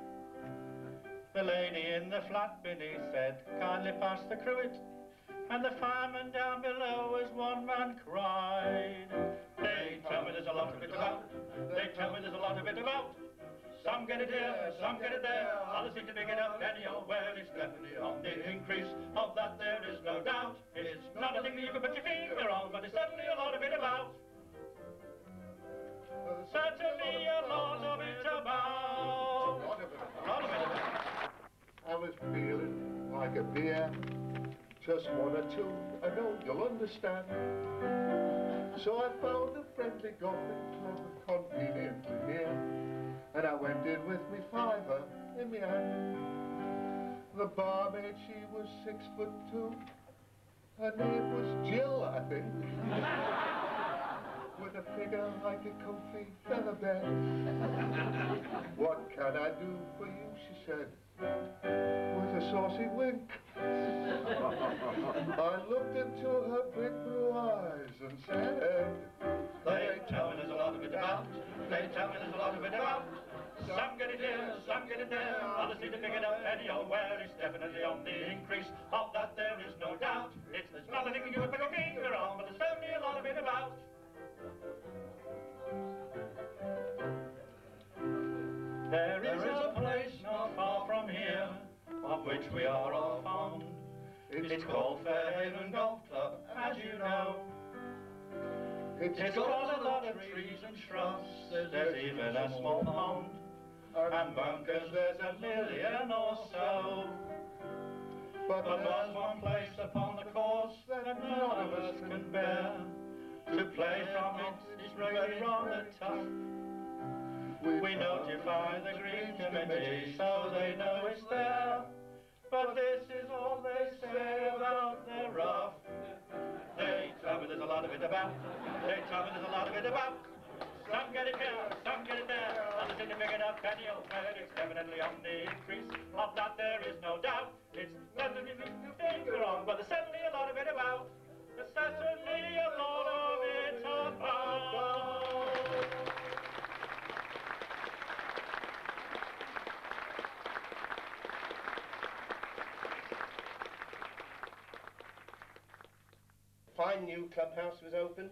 The lady in the flat beneath said, "Kindly pass the cruet," and the fireman down below as one man cried. They tell me there's a lot of it about. They tell me there's a lot of it about. Some get it here, some get it there. Others seem to pick it up anywhere. It's definitely on the increase. Of that there is no doubt. It's not a thing that you can put your finger on, but there's certainly a lot of it about. Certainly a lot of it about. A lot of it about. I was feeling like a beer, just one or two, I know you'll understand. So I found a friendly golfing club conveniently near, and I went in with me fiver in me hand. The barmaid, she was 6'2", her name was Jill, I think, with a figure like a comfy feather bed. "What can I do for you?" she said, with a saucy wink. I looked into her big blue eyes and said, They tell me there's a lot of it about. They tell me there's a lot of it about. Some get it here, some get it there. Others seem to pick it up anywhere. It's definitely on the increase. Of that there is no doubt. There's not a thing you can put your finger on, but there's certainly a lot of it about. which we are all fond. It's called Fairhaven Golf Club, as you know. It's got a lot of trees and shrubs, there's even a small pond, and bunkers there's 1,000,000 or so. But there's one place upon the course that none of us can bear. To play from it is really rather tough. We notify the green committee so they know it's there. But this is all they say about their rough. They tell me there's a lot of it about. They tell me there's a lot of it about. Some get it here, some get it there. Others in the big enough penny old bed. It's definitely on the increase. Of that there is no doubt. It's certainly wrong, but there's certainly a lot of it about. There's certainly a lot of it about. Fine new clubhouse was opened.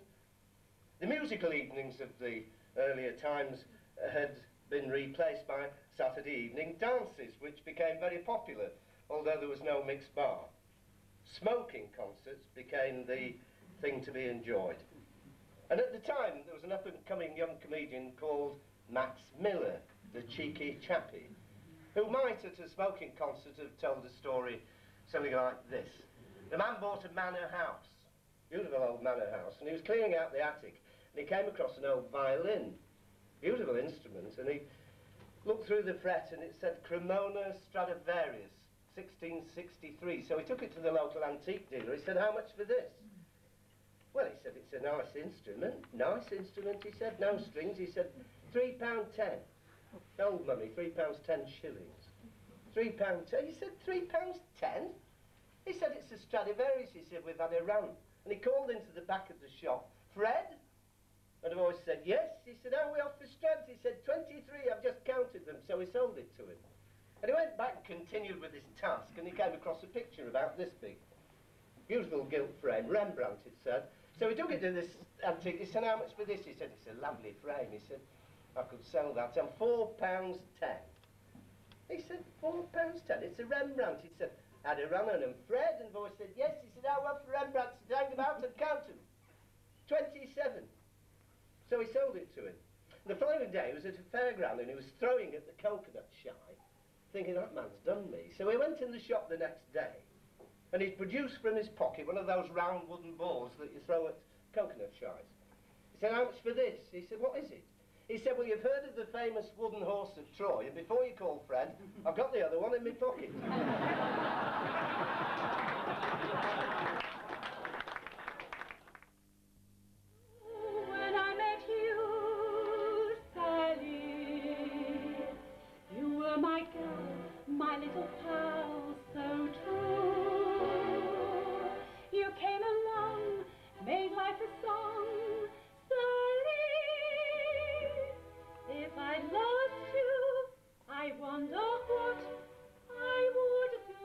The musical evenings of the earlier times had been replaced by Saturday evening dances, which became very popular, although there was no mixed bar. Smoking concerts became the thing to be enjoyed. And at the time, there was an up-and-coming young comedian called Max Miller, the cheeky chappie, who might at a smoking concert have told a story something like this. The man bought a manor house, beautiful old manor house, and he was clearing out the attic, and he came across an old violin, beautiful instrument, and he looked through the fret and it said Cremona Stradivarius, 1663. So he took it to the local antique dealer. He said, "How much for this?" Well, he said, "It's a nice instrument." "Nice instrument," he said, "no strings." He said, £3.10. Old money, £3.10 shillings. £3.10. He said, £3.10? He said, "It's a Stradivarius." He said, "We've had a run." And he called into the back of the shop, "Fred?" And the voice said, "Yes." He said, "How are we off for Strads?" He said, 23, I've just counted them. So he sold it to him. And he went back and continued with his task, and he came across a picture about this big. Beautiful gilt frame, Rembrandt, it said. So he took it to this antique. He said, "How much for this?" He said, "It's a lovely frame." He said, "I could sell that on £4.10. He said, £4.10? It's a Rembrandt." He said, "Had a run on him." Fred? And the voice said, "Yes." He said, "How well for Rembrandt?" He said, "Hang them out and count them. 27. So he sold it to him. The following day, he was at a fairground and he was throwing at the coconut shy, thinking, "That man's done me." So he went in the shop the next day and he produced from his pocket one of those round wooden balls that you throw at coconut shies. He said, "How much for this?" He said, "What is it?" He said, "Well, you've heard of the famous wooden horse of Troy, and before you call Fred, I've got the other one in my pocket." When I met you, Sally, you were my girl, my little pal, so true. You came along, made life a song, Sally. If I'd lost you, I wonder what I would do.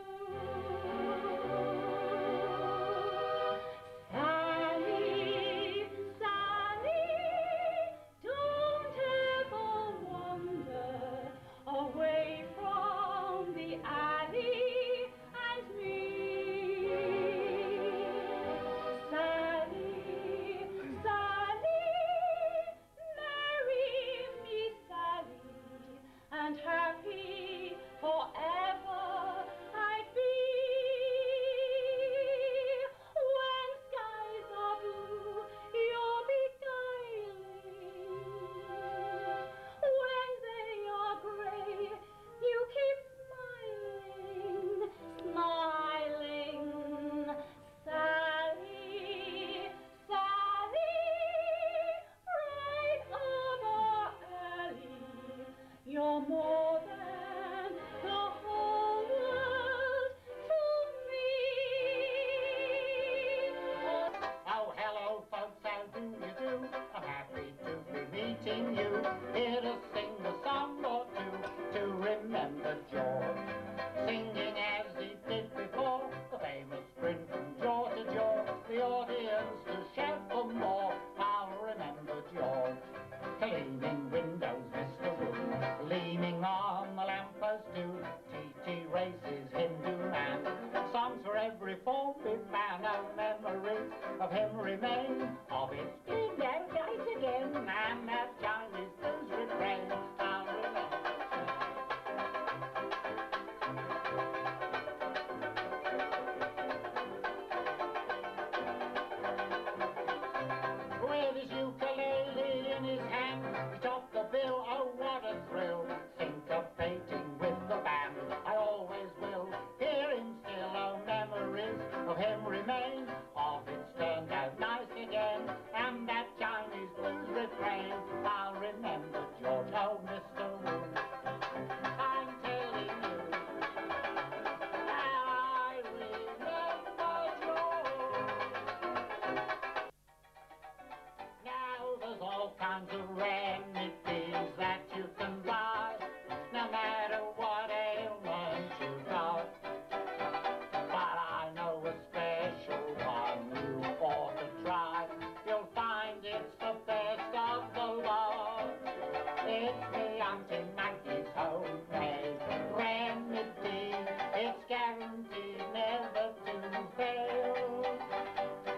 every fall we found, no memories of him remain. Of it did that night again, and that Chinese blues refrain. I'll remember. With his ukulele in his hand, he topped the bill, oh what a thrill. Syncopating with the band, I always will hear him still, oh memories of him remain. Of it's turned out nice again, and that Chinese blues refrain. I'll remember George, oh Mr. Wu. I'm telling you, I remember George. Now there's all kinds of remedies that you can buy, no matter what ailment you've got. But I know a special one you ought to try. You'll find it's the best of the lot. It's the Auntie Maggie's homemade remedy. It's guaranteed never to fail.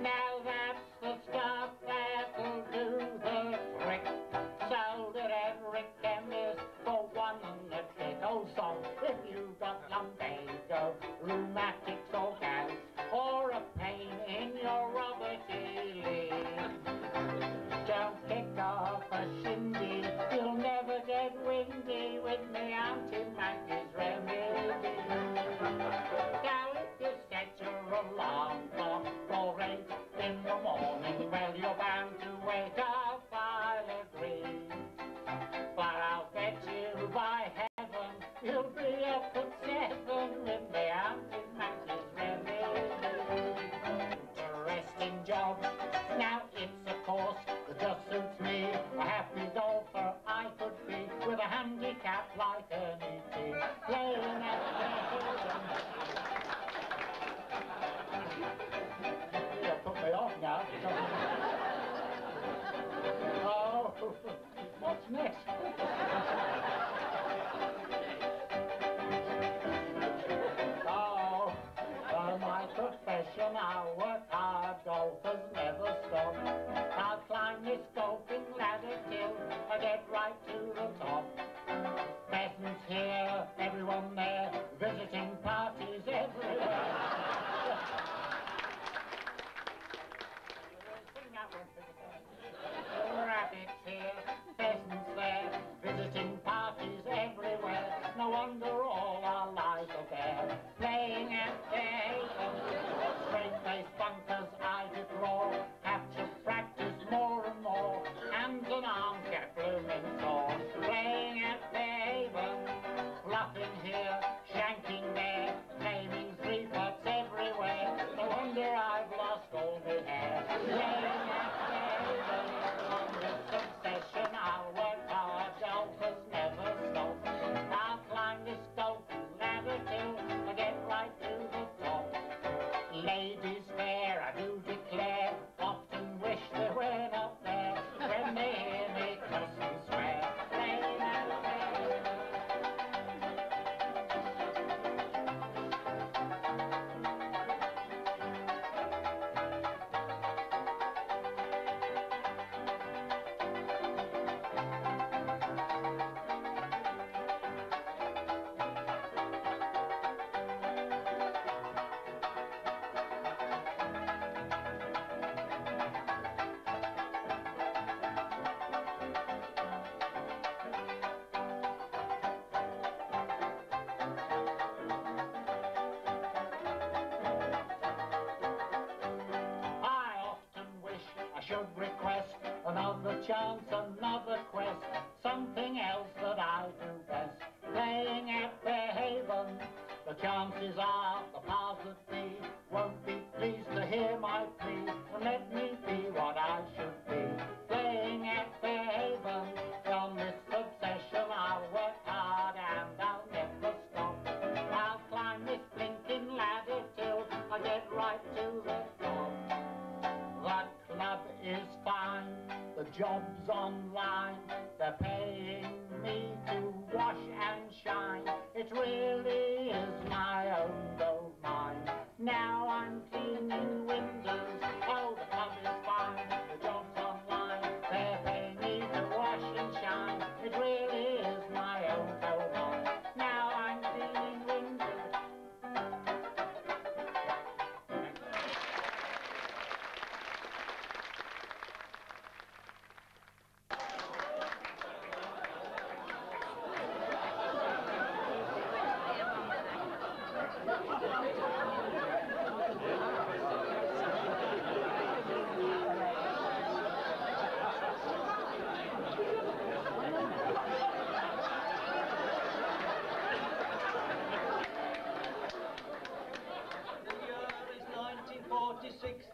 Now that's the stuff that'll do the trick. Sold at every chemist for one and a trick. Oh, so if you've got lumbago, rheumatics or gas, or a pain in your Roberty leg, don't kick off a shindy. You'll never get windy with me Auntie Maggie's remedy. Now if you set your alarm clock for 8 in the morning, well you're bound to wake up, I'll agree. But I'll bet you by heaven you'll be up at 7 with me Auntie Maggie's remedy. Interesting job. Now it's a course that just suits me. A happy golfer I could be, with a handicap like an E.T. playing at Fairhaven. You put me off now. Oh, what's next? Oh, my profession, I work hard, golfers never stop. I'll climb this golfing ladder till I get right to the top. Peasants here, everyone there, visiting parties everywhere. Rabbits here, pheasants there, visiting parties everywhere. No wonder all our lives are bare, playing at Fairhaven. Straight-faced bunkers I deplore, have to practice more and more. Hands and arms get blooming sore, playing at Fairhaven. Bluffing here, shanking there, claiming 3 putts everywhere. No wonder I've lost all my hair, playing at Fairhaven. On this succession I'll work hard, golfers never stop. I'll climb this golfing ladder till I get right to the top. Ladies fair, I do declare, often wish they were not there when they hear me cuss and swear, playing at Fairhaven. should request another chance, another quest, something else that I do best. Playing at Fairhaven, the chances are the powers that be won't be pleased to hear my plea and let me be what I should be. Playing at Fairhaven, from this obsession I'll work hard and I'll never stop. I'll climb this blinking ladder till I get right to the top. The club is fine, the job's online, they're paying me to wash and shine. It really is my own gold mine. Now I'm cleaning windows, oh the pub is fine, the job's online, Fairhaven needs a wash and shine, it really is my own line. Now I'm cleaning windows.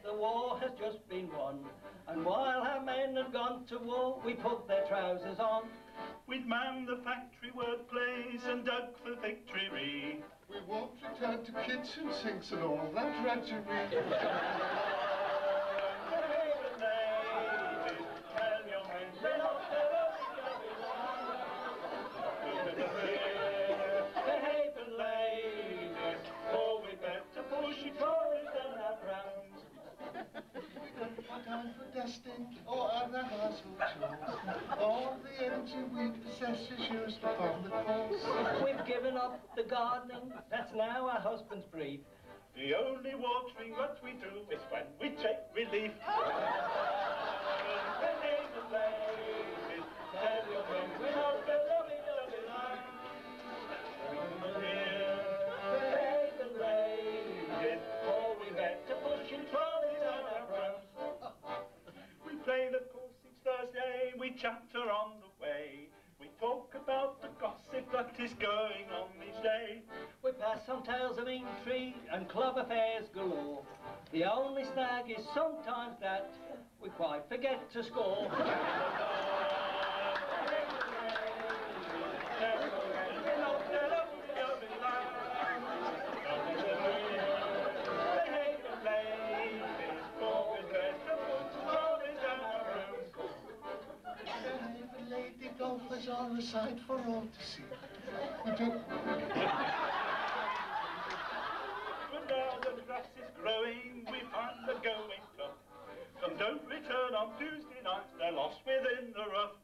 The war has just been won, and while our men had gone to war, we put their trousers on. We'd manned the factory workplace and dug for victory. We won't return to kitchen sinks and all that drudgery. Fairhaven ladies, oh we better push it forward than our crowns. We don't put on for dusting or other household chores. All the energy we possess is used upon the course. We've given up the gardening, that's now our husband's brief. The only watering what we do is when we take relief. Fairhaven ladies, tell your friends we're not the lovey-dovey line. Fairhaven ladies, oh we better push and trolley down our front. We play the course each Thursday, we chatter on the way. We talk about the gossip that is going on each day. We pass on tales of intrigue and club affairs galore. The only snag is sometimes that we quite forget to score. Lady golfers are a sight for all to see. We don't... But now the grass is growing, we find the going tough. Some don't return on Tuesday night, they're lost within the rough.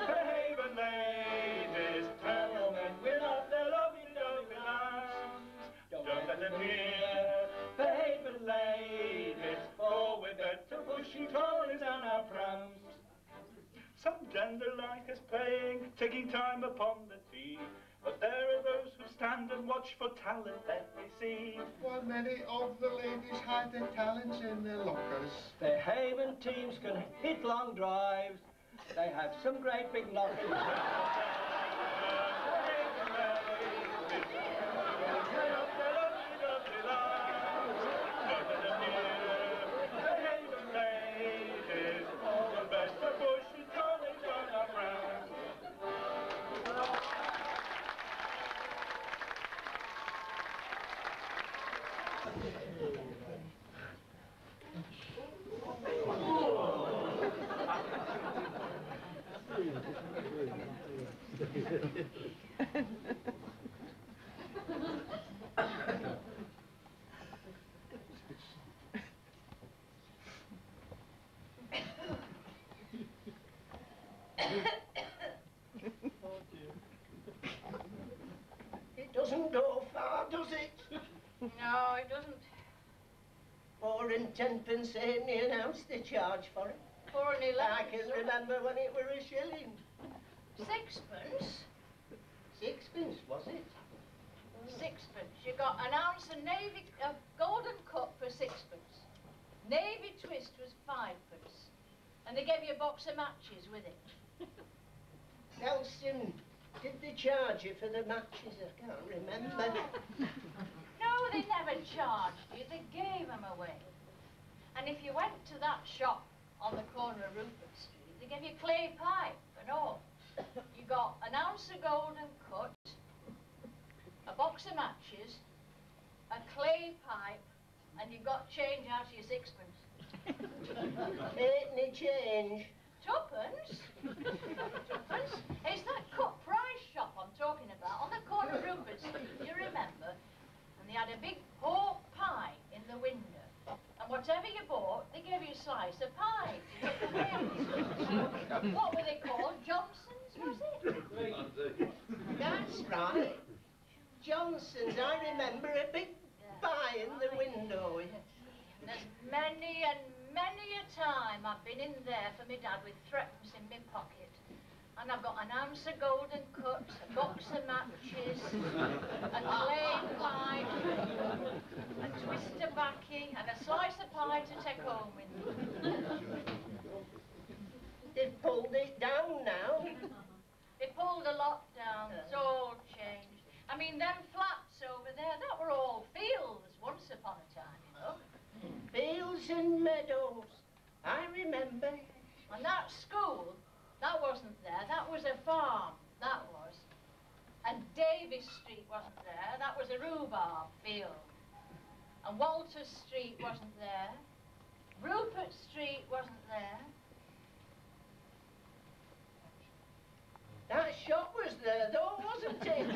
Fairhaven ladies, tell your men we're not their lovey-dovey lambs. Don't let them hear. Fairhaven ladies, oh we better pushing trolleys down our prams. Some gender like us playing, taking time upon the tee. But there are those who stand and watch for talent that we see. While many of the ladies hide their talents in their lockers. Fairhaven teams can hit long drives. They have some great big knockers. It doesn't go far, does it? No, it doesn't. £4 and 10 Amy announced the charge for it. 4 and 11. I can remember when it were a shilling. 6pence? 6pence, was it? 6pence. You got an ounce of golden cut for 6pence. Navy twist was 5pence. And they gave you a box of matches with it. Nelson, did they charge you for the matches? I can't remember. No, they never charged you. They gave them away. And if you went to that shop on the corner of Rupert Street, they gave you clay pipe and all. You got an ounce of golden cut, a box of matches, a clay pipe, and you got change out of your 6pence. Ain't any change. 2pence? 2pence? It's that cut price shop I'm talking about on the corner of Rupert Street, you remember? And the they had a big pork pie in the window. And whatever you bought, they gave you a slice of pie. What were they called? Johnson's, was it? That's right. Johnson's, I remember a big pie in the window. There's many and many a time I've been in there for my dad with threepence in my pocket. And I've got an ounce of golden cuts, a box of matches, a clay pipe, a twist of baccy, and a slice of pie to take home with me. They've pulled it down now. They pulled a lot down, it's all changed. I mean, them flats over there, that were all fields once upon a time, you know. Fields and meadows, I remember. And that school, that wasn't there, that was a farm, that was. And Davis Street wasn't there, that was a rhubarb field. And Walter Street wasn't there, Rupert Street wasn't there. That shop was there though, wasn't it?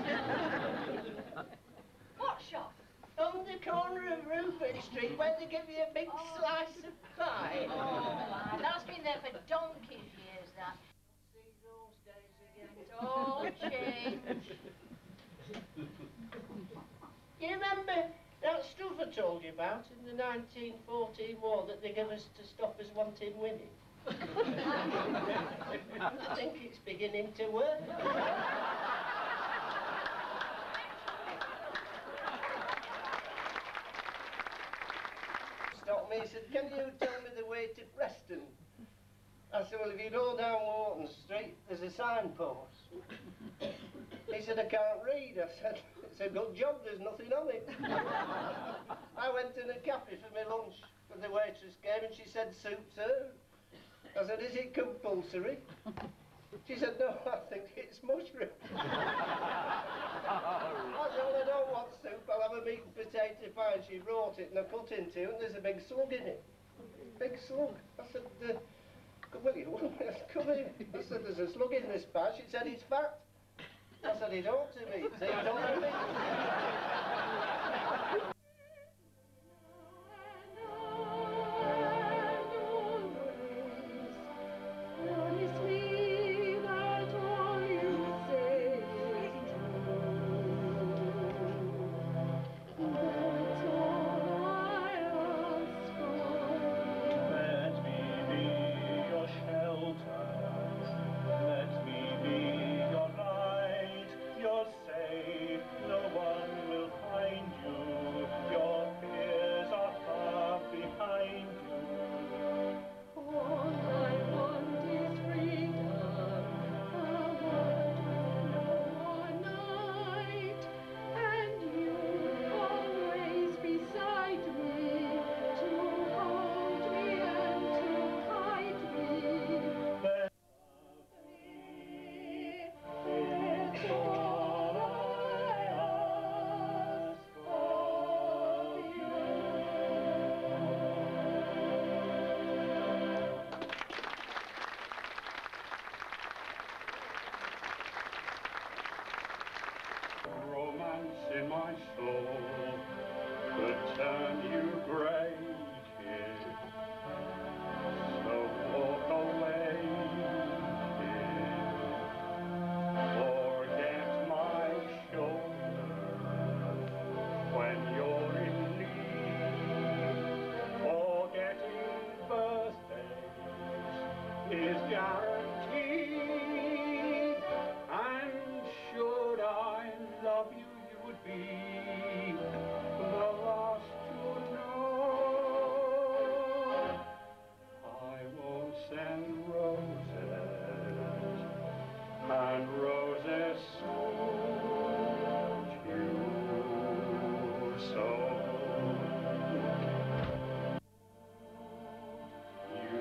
What shop? On the corner of Rupert Street where they give you a big slice of pie. Oh, that's been there for donkey's years, that. See those days again, it's all changed. You remember that stuff I told you about in the 1914 war that they gave us to stop us wanting women? I think it's beginning to work. Stopped me, he said, can you tell me the way to Preston? I said, well, if you go down Wharton Street, there's a signpost. He said, I can't read. I said, it's a good job, there's nothing on it. I went in a cafe for my lunch, and the waitress came and she said, soup served. I said, is it compulsory? She said, no, I think it's mushroom. I said, well, I don't want soup, I'll have a meat and potato pie. And she wrote it and I cut into it and there's a big slug in it. Big slug. I said, will you come here? He said, there's a slug in this pie. She said, it's fat. I said, it ought to be. So you don't have it. In my soul could turn you grey, kid. So walk away, kid. Forget my shoulder when you're in need. Forgetting birthdays is guaranteed. And should I love you, would be the last to know. I won't send roses, and roses suit you so. You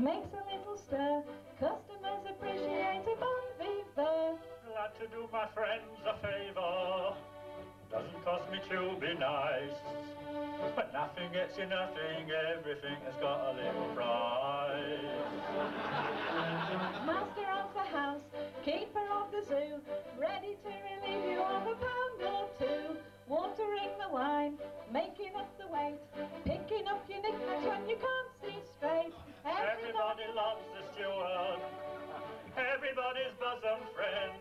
makes a little stir. Customers appreciate a bon vivant. Glad to do my friends a favour. Doesn't cost me to be nice. But nothing gets you nothing, everything has got a little price. Master of the house, keeper of the zoo, ready to relieve you of a pound or two. Watering the wine, making up the weight, picking up your knickknacks when you can't see straight. Everybody loves the steward, everybody's bosom friend.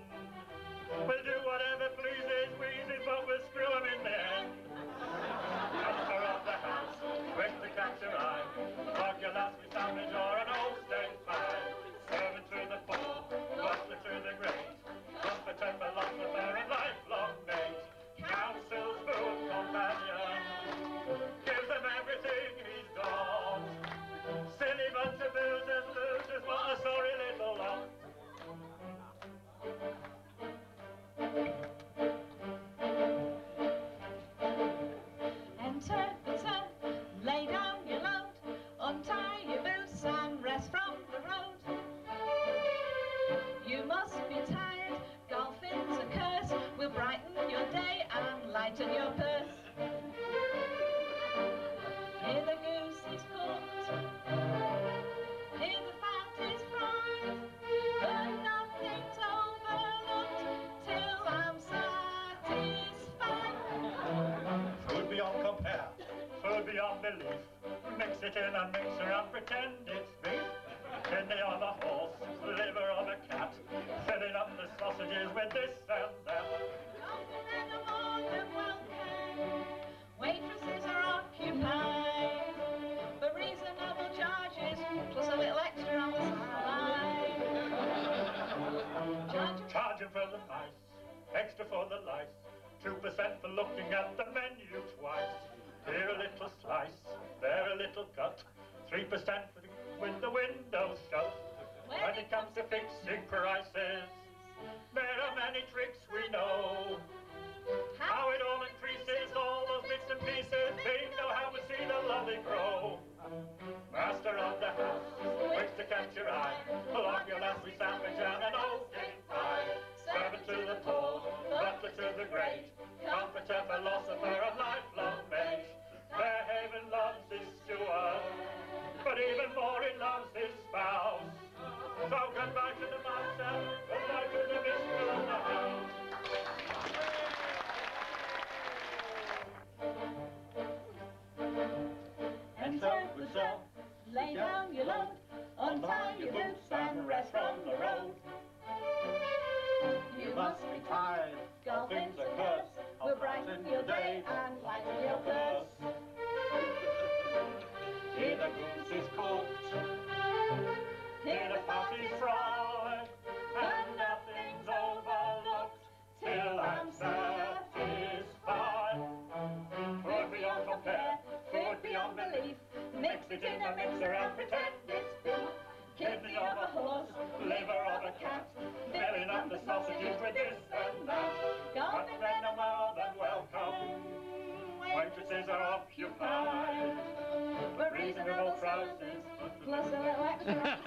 We'll do whatever pleases, wheezes, but we'll screw 'em in the end. Master of the house, quick to catch your eye, log your last with sandwich or an old steak pie. Servant to the poor, butler to the great, comforter, philosopher and lifelong mate. Counsel's boon companion, gives them everything he's got. Silly bunch of boozers, losers, what a sorry little lot. Enter, sir, lay down your load, untie your boots and rest from the road. You must be tired, golfing's a curse, will brighten your day and lighten your purse. Here the goose is cooked, here the fat is fried, but nothing's overlooked till I'm satisfied. Food beyond compare, food beyond belief. Mix it in a mixer and pretend it's beef. Kidney of a horse, liver of a cat, filling up the sausages with this and that. Men are more than welcome, waitresses are occupied, for reasonable charges, plus a little extra on the side. Charge 'em for the mice, extra for the lice, 2% for looking at the menu twice. Here a little slice, there a little cut, 3% for with the windows shut. When it comes to fixing prices, there are many tricks we know. How it all increases, all those bits and pieces, bingo, how we see the lolly grow. Master of the house, quick to catch your eye, log your last with sandwich and an old king pie. Servant to the poor, butler to the great, comforter, philosopher and lifelong mate. Fairhaven loves his steward, but even more he loves his spouse. So goodbye to the master, goodbye to the mistress of the house. Enter the cell, lay down your load, untie your boots and rest from the road. You must be tired, golfing's a curse, will brighten your day and lighten your purse. Here the goose is cooked, here the fat is fried, and nothing's overlooked till I'm satisfied. Food beyond compare, Food beyond belief, mix it in a mixer and pretend it's beef. Kidney of a horse, liver of a cat, filling up the sausages with this and that. Golfing men are more than welcome, waitresses are occupied, for reasonable prices, plus a little extra.